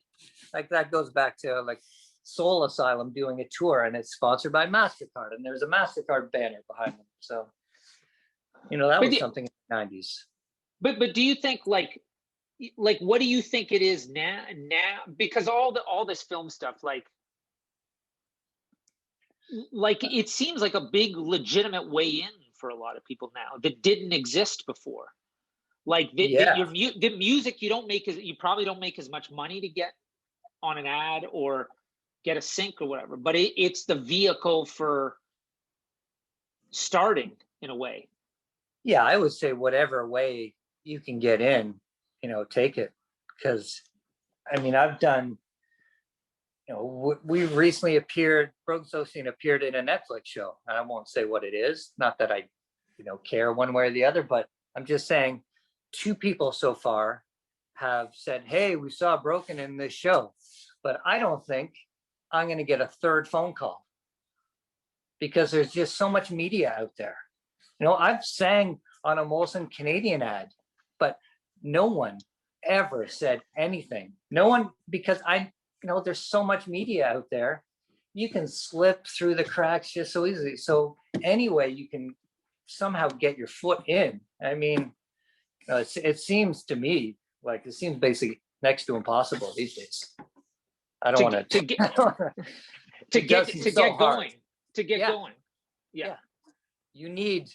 Like that goes back to like Soul Asylum doing a tour, and it's sponsored by MasterCard, and there's a MasterCard banner behind them. So, you know, that was something in the 90s. But do you think like what do you think it is now? Because all this film stuff, like it seems like a big legitimate way in for a lot of people now that didn't exist before. Like the music you probably don't make as much money to get on an ad or get a sync or whatever, but it's the vehicle for starting in a way. Yeah, I would say whatever way you can get in, you know, take it. Because I mean, I've done, you know, we recently appeared, Broken Associate appeared in a Netflix show, and I won't say what it is, not that I, you know, care one way or the other, but I'm just saying 2 people so far have said, hey, we saw Broken in this show, but I don't think I'm going to get a 3rd phone call because there's just so much media out there. You know, I've sang on a Molson Canadian ad, but no one ever said anything. No one, because you know, there's so much media out there. You can slip through the cracks just so easily. So anyway, you can somehow get your foot in. I mean, it seems to me like it seems basically next to impossible these days. I don't want to get going. Yeah. You need,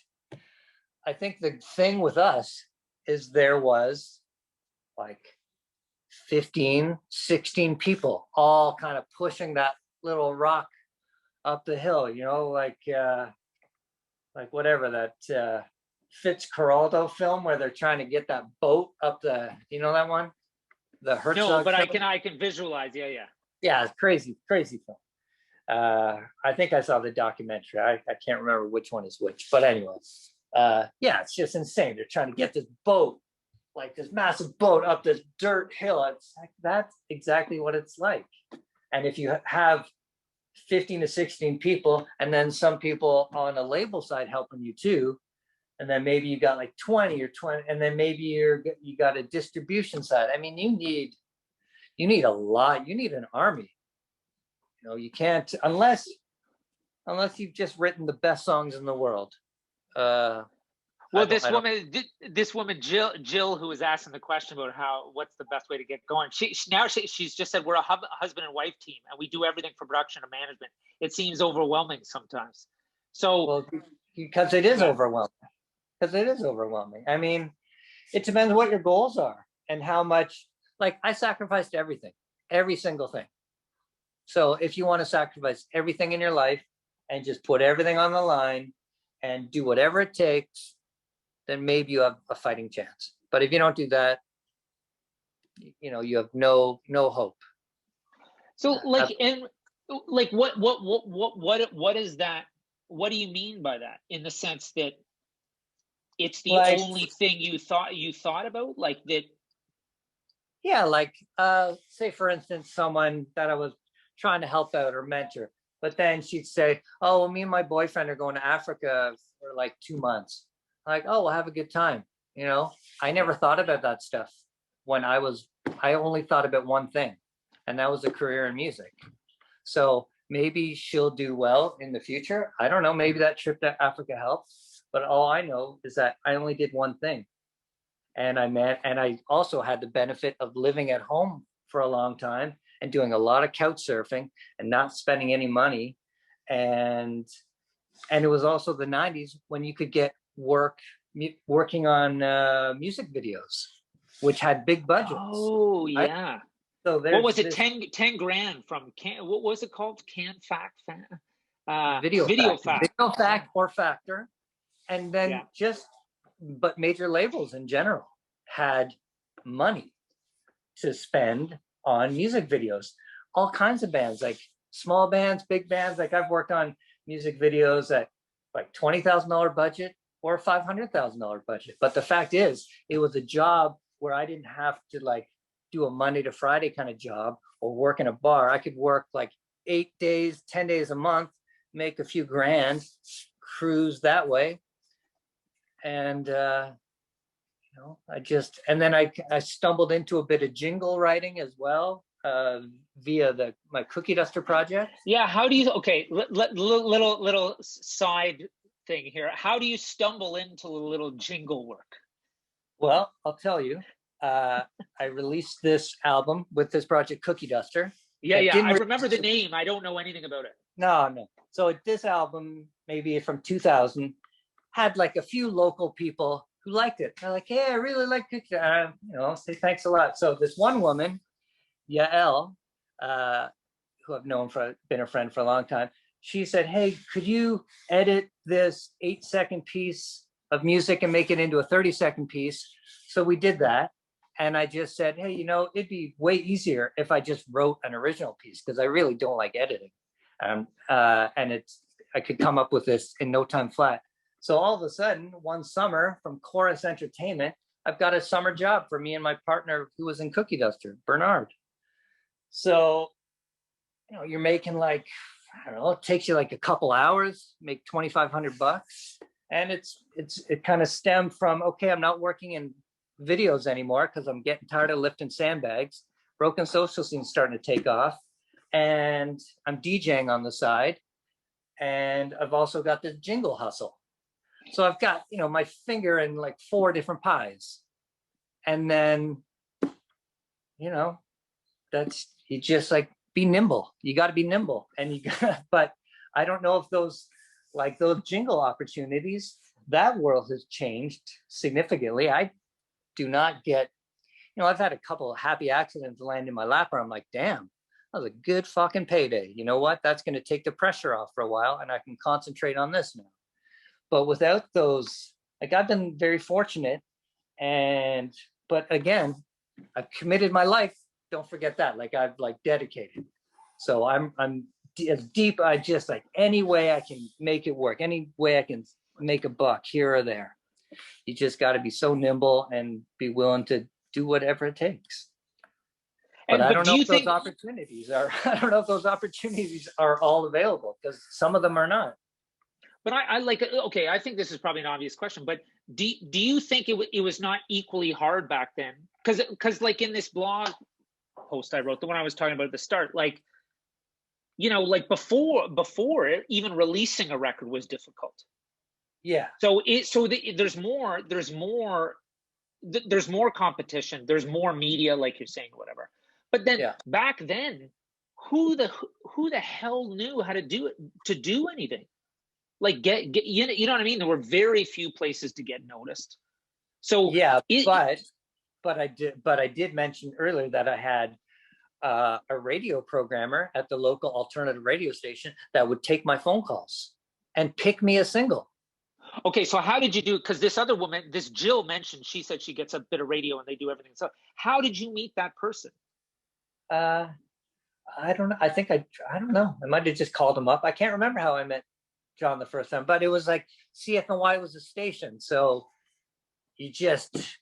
I think the thing with us is there was like 15, 16 people all kind of pushing that little rock up the hill, you know, like whatever that Fitzcarraldo film where they're trying to get that boat up the, you know that one? The Herzog No, but film? I can visualize. Yeah. Yeah, it's crazy film. I think I saw the documentary. I can't remember which one is which, but anyway, yeah, it's just insane. They're trying to get this boat, like this massive boat up this dirt hill. It's like, that's exactly what it's like. And if you have 15 to 16 people, and then some people on a label side helping you too, and then maybe you got like 20 or 20, and then maybe you got a distribution side. I mean, you need a lot. You need an army. You know, you can't unless you've just written the best songs in the world. Well, this woman Jill, who was asking the question about what's the best way to get going. She's just said we're a husband and wife team, and we do everything from production to management. It seems overwhelming sometimes. So, because it is overwhelming. Because it is overwhelming. I mean, it depends what your goals are and how much. Like I sacrificed everything, every single thing. So if you want to sacrifice everything in your life and just put everything on the line and do whatever it takes, then maybe you have a fighting chance. But if you don't do that, you have no hope. So like, and like, what is that? What do you mean by that? In the sense that it's the Like, only thing you thought about, like that? yeah, like say for instance, someone that I was trying to help out or mentor, but then she'd say, oh, well, me and my boyfriend are going to Africa for like 2 months. Like, oh, we'll have a good time. I never thought about that stuff when I only thought about one thing, and that was a career in music. So maybe she'll do well in the future. I don't know. Maybe that trip to Africa helped. But all I know is that I only did one thing. And I also had the benefit of living at home for a long time and doing a lot of couch surfing and not spending any money. And it was also the 90s when you could get working on music videos, which had big budgets. Oh, right? yeah. So What was it? 10 grand from what was it called? Video Fact or Factor. And then but major labels in general had money to spend on music videos. All kinds of bands, like small bands, big bands. Like I've worked on music videos at like $20,000 budget or $500,000 budget. But the fact is, it was a job where I didn't have to like do a Monday to Friday kind of job or work in a bar. I could work like 8 days, 10 days a month, make a few grand, cruise that way. And I stumbled into a bit of jingle writing as well via my Cookie Duster project. Yeah, how do you? Okay, little side thing here. How do you stumble into a little jingle work? Well, I'll tell you. I released this album with this project, Cookie Duster. Yeah, I remember the name. I don't know anything about it. No. So this album, maybe from 2000. Had like a few local people who liked it. They're like, hey, I really like Cookie. Say thanks a lot. So this one woman, Yael, who I've known been a friend for a long time, she said, hey, could you edit this 8-second piece of music and make it into a 30-second piece? So we did that. And I just said, hey, it'd be way easier if I just wrote an original piece because I really don't like editing. And I could come up with this in no time flat. So all of a sudden, one summer from Chorus Entertainment, I've got a summer job for me and my partner who was in Cookie Duster, Bernard. So, you're making like, I don't know, it takes you like a couple hours, make $2,500. And it kind of stemmed from, okay, I'm not working in videos anymore because I'm getting tired of lifting sandbags. Broken Social Scene's starting to take off. And I'm DJing on the side. And I've also got the jingle hustle. So I've got, my finger in like 4 different pies. And then, you just like be nimble. You got to be nimble. But I don't know if those jingle opportunities, that world has changed significantly. I do not get, I've had a couple of happy accidents land in my lap where I'm like, damn, that was a good fucking payday. You know what? That's going to take the pressure off for a while and I can concentrate on this now. But without those, like I've been very fortunate but again, I've committed my life. Don't forget that. Like I've like dedicated. So I'm as deep. I just like any way I can make it work, any way I can make a buck here or there. You just got to be so nimble and be willing to do whatever it takes. But I don't know if those opportunities are all available because some of them are not. But I like, okay, I think this is probably an obvious question, but do you think it was not equally hard back then? Because like in this blog post I wrote, the one I was talking about at the start, like, like before even releasing a record was difficult. Yeah. There's more competition, there's more media, like you're saying, whatever. But then back then, who the hell knew how to do anything? Like get you know what I mean? There were very few places to get noticed. So but I did mention earlier that I had a radio programmer at the local alternative radio station that would take my phone calls and pick me a single. Okay, so how did you do? Because this other woman, this Jill mentioned, she said she gets a bit of radio and they do everything. So how did you meet that person? Uh, I don't know. I don't know. I might have just called him up. I can't remember how I met John the first time, but it was like CFNY was a station. So you just,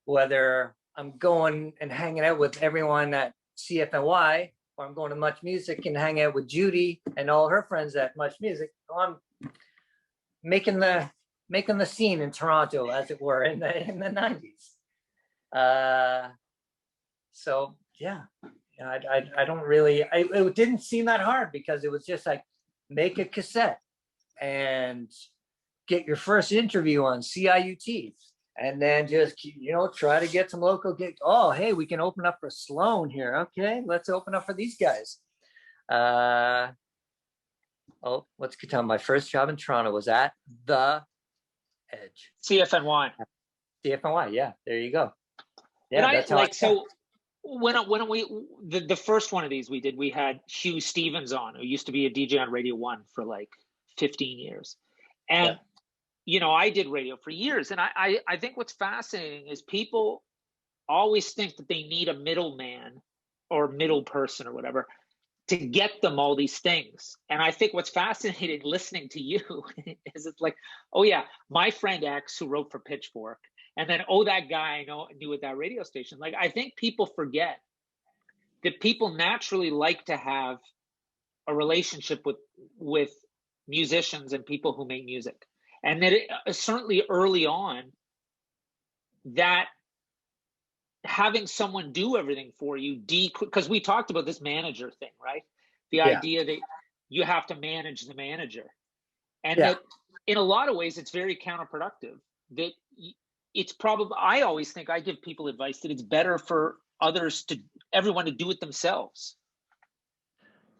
whether I'm going and hanging out with everyone at CFNY or I'm going to Much Music and hanging out with Judy and all her friends at Much Music, I'm making the scene in Toronto, as it were, in the 90s. So yeah, I don't really, it didn't seem that hard because it was just like make a cassette and get your first interview on CIUT and then just, try to get some local gigs. Oh, hey, we can open up for Sloan here. Okay, let's open up for these guys. Let's get down. My first job in Toronto was at The Edge. CFNY. CFNY, yeah, there you go. Yeah, and that's how so when we the first one of these we did, we had Huw Stephens on, who used to be a DJ on Radio 1 for like 15 years. And I did radio for years. And I think what's fascinating is people always think that they need a middleman or middle person or whatever to get them all these things. And I think what's fascinating listening to you is it's like, oh yeah, my friend X who wrote for Pitchfork, and then, oh, that guy I knew at that radio station. Like, I think people forget that people naturally like to have a relationship with musicians and people who make music. And that certainly early on, that having someone do everything for you, because we talked about this manager thing, right? The idea that you have to manage the manager. And that in a lot of ways, it's very counterproductive. That it's probably, I always think, I give people advice that it's better for everyone to do it themselves.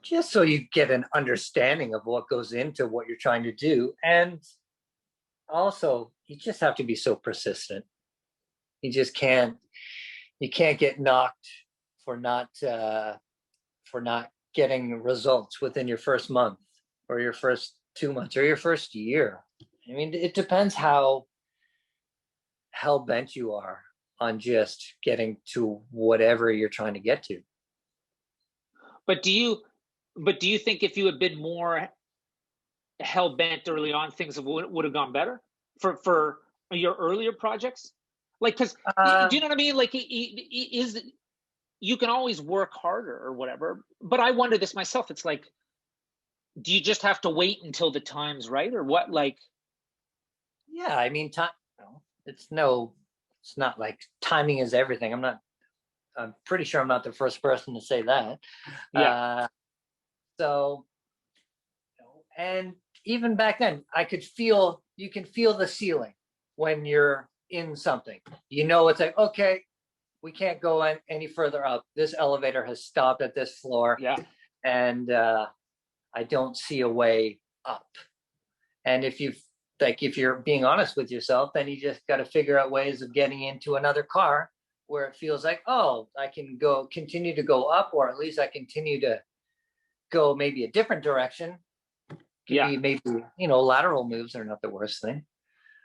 Just so you get an understanding of what goes into what you're trying to do. And also, you just have to be so persistent. You just can't get knocked for not getting results within your first month or your first 2 months or your first year. I mean, it depends how hell-bent you are on just getting to whatever you're trying to get to. But do you think if you had been more hell-bent early on, things would have gone better for your earlier projects? Like, because do you know what I mean? Like, you can always work harder or whatever. But I wonder this myself. It's like, do you just have to wait until the time's right, or what? Like, yeah, I mean, time. It's not like timing is everything. I'm pretty sure I'm not the first person to say that. Yeah. And even back then, you can feel the ceiling when you're in something. It's like, okay, we can't go any further up. This elevator has stopped at this floor. Yeah. And I don't see a way up. And if you're being honest with yourself, then you just got to figure out ways of getting into another car where it feels like, oh, I can continue to go up, or at least I continue to go maybe a different direction. Maybe, lateral moves are not the worst thing.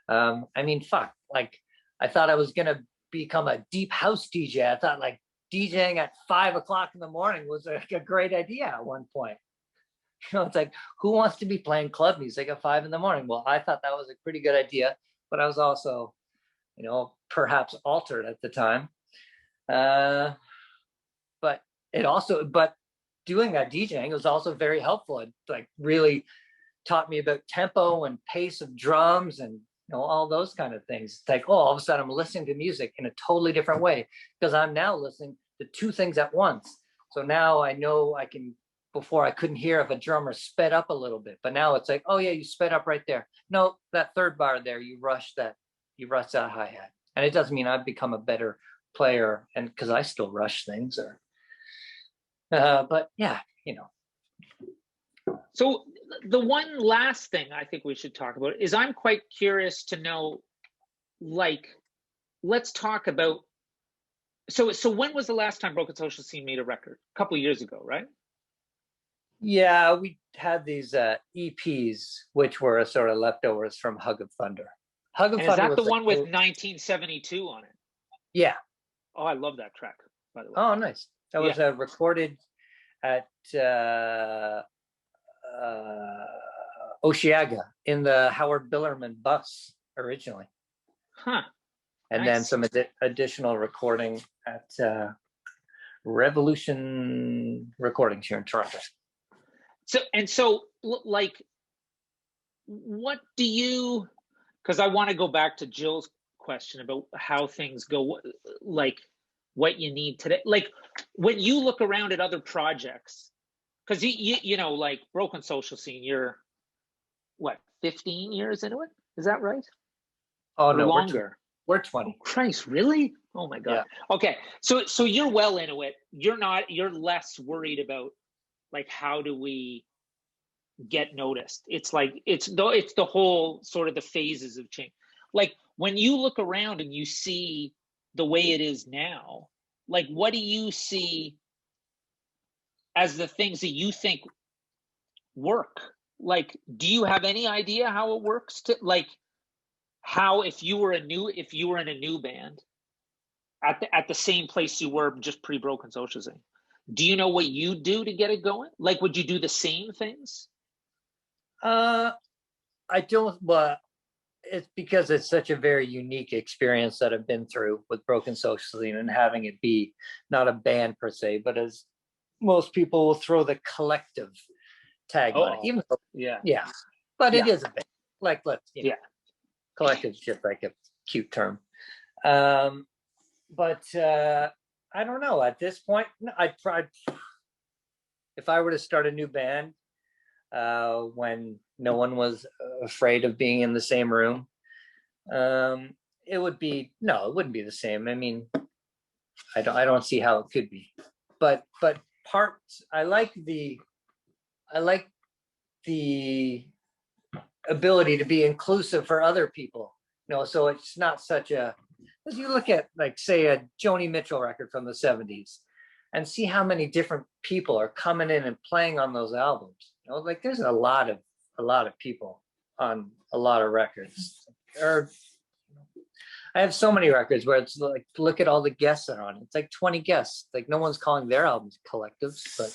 I mean, fuck, like I thought I was going to become a deep house DJ. I thought like DJing at 5 o'clock in the morning was like a great idea at one point. It's like, who wants to be playing club music at 5 in the morning? Well, I thought that was a pretty good idea, but I was also, perhaps altered at the time. But doing that DJing was also very helpful. It like really taught me about tempo and pace of drums and all those kind of things. It's like, oh, all of a sudden I'm listening to music in a totally different way because I'm now listening to two things at once. So now I know I can. Before I couldn't hear if a drummer sped up a little bit, but now it's like, oh yeah, you sped up right there. No, that third bar there, you rushed that hi-hat. And it doesn't mean I've become a better player, and because I still rush things, but yeah, So the one last thing I think we should talk about is I'm quite curious to know, like, let's talk about, so when was the last time Broken Social Scene made a record? A couple of years ago, right? Yeah, we had these EPs, which were sort of leftovers from Hug of Thunder. Hug of And is Thunder that the was one with 1972 on it? Yeah. Oh, I love that track, by the way. Oh, nice. That was recorded at Osheaga in the Howard Billerman bus originally. Huh. And Nice. then some additional recording at Revolution Recordings here in Toronto. So like, what do you, because I want to go back to Jill's question about how things go, like what you need today. Like when you look around at other projects, because you know, like Broken Social Scene, you're what, 15 years into it? Is that right? Oh, or no, longer? We're 20. Oh, Christ, really? Oh my God. Yeah. Okay, so you're well into it. You're less worried about like how do we get noticed. It's like it's the whole sort of the phases of change. Like when you look around and you see the way it is now, like what do you see as the things that you think work? Like, do you have any idea how it works to, like, how if you were in a new band at the same place you were just pre-Broken Social Scene, do you know what you do to get it going? Like, would you do the same things? I don't, but it's because it's such a very unique experience that I've been through with Broken Social Scene, and having it be not a band per se, but as most people will throw the collective tag on it. Even though, but it is a band. Like, let's collective is just like a cute term. But I don't know. At this point, I'd try. If I were to start a new band, when no one was afraid of being in the same room, it wouldn't be the same. I mean, I don't see how it could be. But parts, I like the ability to be inclusive for other people. So it's not such a, as you look at, like, say, a Joni Mitchell record from the 70s and see how many different people are coming in and playing on those albums. Like there's a lot of people on a lot of records. I have so many records where it's like, look at all the guests that are on it. It's like 20 guests. Like no one's calling their albums collectives, but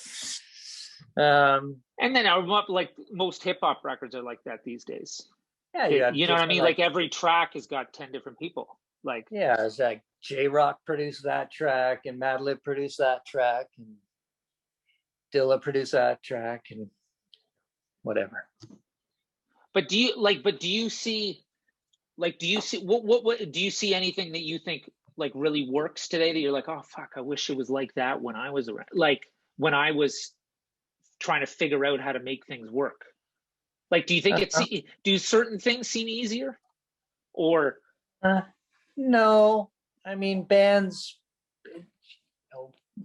and then like most hip hop records are like that these days. Yeah, you know what I mean? Like every track has got 10 different people. Like, yeah, it's like J-Rock produced that track, and Madlib produced that track, and Dilla produced that track, and whatever. But do you see what do you see anything that you think like really works today that you're like, oh fuck, I wish it was like that when I was around, like when I was trying to figure out how to make things work? Like, do you think do certain things seem easier, or no? I mean, bands,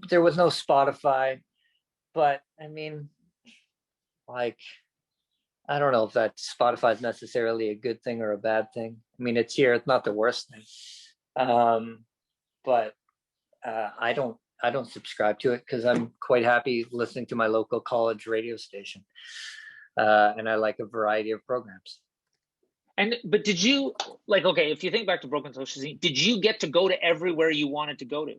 there was no Spotify, but I mean, like, I don't know if that Spotify is necessarily a good thing or a bad thing. I mean, it's here; it's not the worst thing. But I don't subscribe to it because I'm quite happy listening to my local college radio station, and I like a variety of programs. But did you, like, okay, if you think back to Broken Social Scene, did you get to go to everywhere you wanted to go to?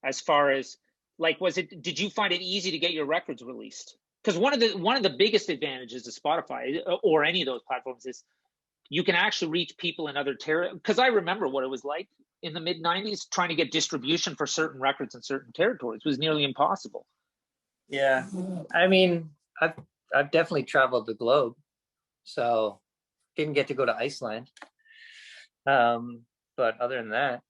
As far as, like, did you find it easy to get your records released? Because one of the biggest advantages of Spotify or any of those platforms is you can actually reach people in other territories. Because I remember what it was like in the mid-90s, trying to get distribution for certain records in certain territories was nearly impossible. Yeah, I mean, I've definitely traveled the globe, so didn't get to go to Iceland. But other than that,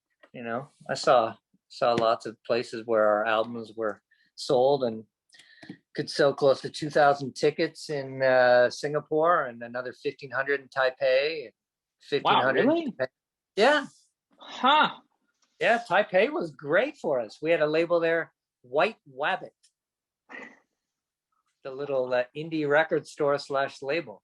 I saw lots of places where our albums were sold and could sell close to 2,000 tickets in Singapore, and another 1,500 in Taipei. 1,500. Wow, really? Yeah. Huh. Yeah, Taipei was great for us. We had a label there, White Wabbit, the little indie record store / label.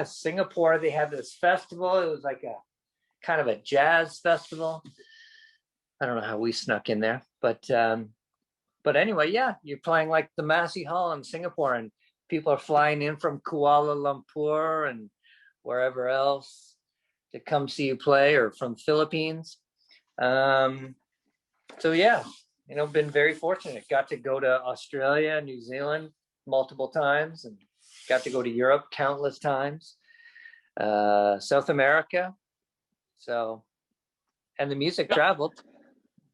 Singapore, they had this festival. It was like a kind of a jazz festival. I don't know how we snuck in there, but But anyway, yeah, you're playing like the Massey Hall in Singapore, and people are flying in from Kuala Lumpur and wherever else to come see you play, or from Philippines. So yeah, been very fortunate. Got to go to Australia, New Zealand multiple times, and got to go to Europe countless times, South America. So, and the music traveled.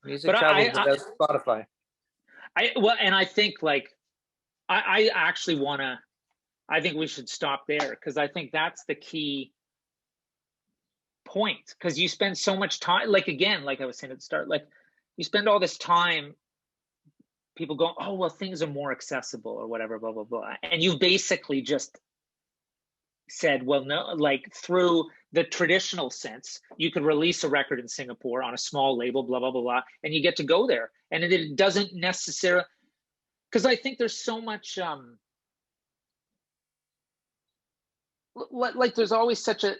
Music traveled without Spotify. And I think like, I actually I think we should stop there, because I think that's the key point, because you spend so much time, like, again, like I was saying at the start, like you spend all this time, people go, oh, well, things are more accessible or whatever, blah, blah, blah. And you basically just said, well, no, like through the traditional sense, you could release a record in Singapore on a small label, blah, blah, blah, blah, and you get to go there. And it doesn't necessarily, because I think there's so much, like there's always such a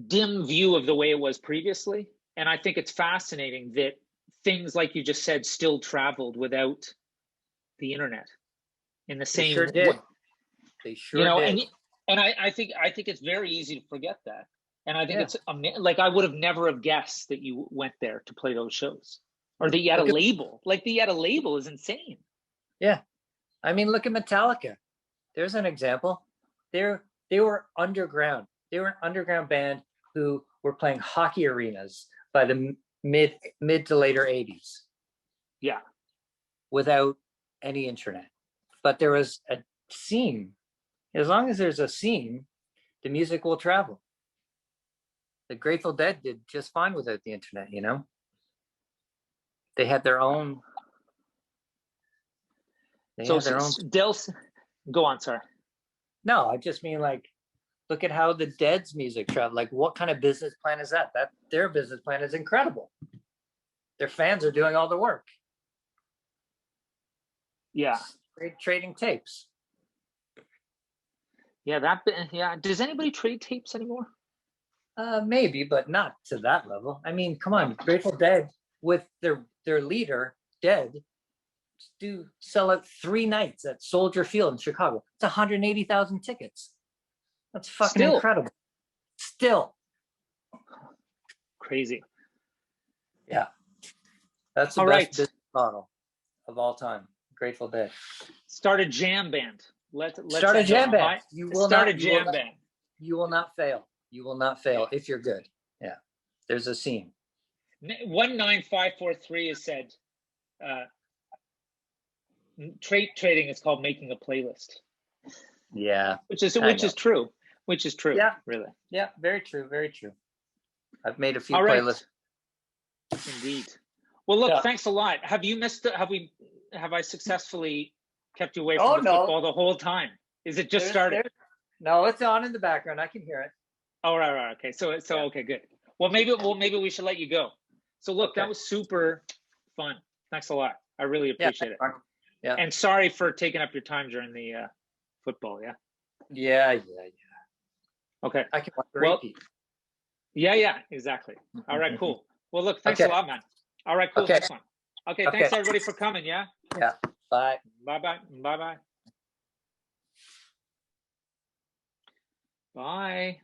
dim view of the way it was previously. And I think it's fascinating that things, like you just said, still traveled without the internet in the same sure did. They sure did. And I think it's very easy to forget that. And I think it's like, I would have never have guessed that you went there to play those shows, or that you had a label. Like that you had a label is insane. Yeah. I mean, look at Metallica. There's an example. They were underground. They were an underground band who were playing hockey arenas by the mid to later 80s. Yeah. Without any internet. But there was a scene. As long as there's a scene, the music will travel. The Grateful Dead did just fine without the internet, They had their own. Go on, sorry. No, I just mean, like, look at how the Dead's music traveled. Like, what kind of business plan is that? Their business plan is incredible. Their fans are doing all the work. Yeah. Trading tapes. Yeah, Does anybody trade tapes anymore? Maybe, but not to that level. I mean, come on, Grateful Dead with their leader, Dead, sell out 3 nights at Soldier Field in Chicago. It's 180,000 tickets. That's fucking incredible. Still. Crazy. Yeah. That's the best business model of all time. Grateful Dead. Start a jam band. Let's start a jam band. You will start a jam band. You will not fail. You will not fail if you're good. Yeah. There's a scene. 19543 has said, trading is called making a playlist. Yeah. Which is true. Which is true. Yeah. Really. Yeah. Very true. Very true. I've made a few playlists. Indeed. Well, look, thanks a lot. Have you missed? Have I successfully kept you away from the football the whole time? Is it just started? No, it's on in the background. I can hear it. Oh, right. Okay. So okay, good. Well, maybe we should let you go. So look, that was super fun. Thanks a lot. I really appreciate it. Yeah. And sorry for taking up your time during the football. Yeah. Yeah. Okay. I can watch the repeat. Yeah, exactly. All right, cool. Well, look, thanks a lot, man. All right, cool. Next one. Okay, thanks everybody for coming. Yeah. Yeah. Bye. Bye. Bye.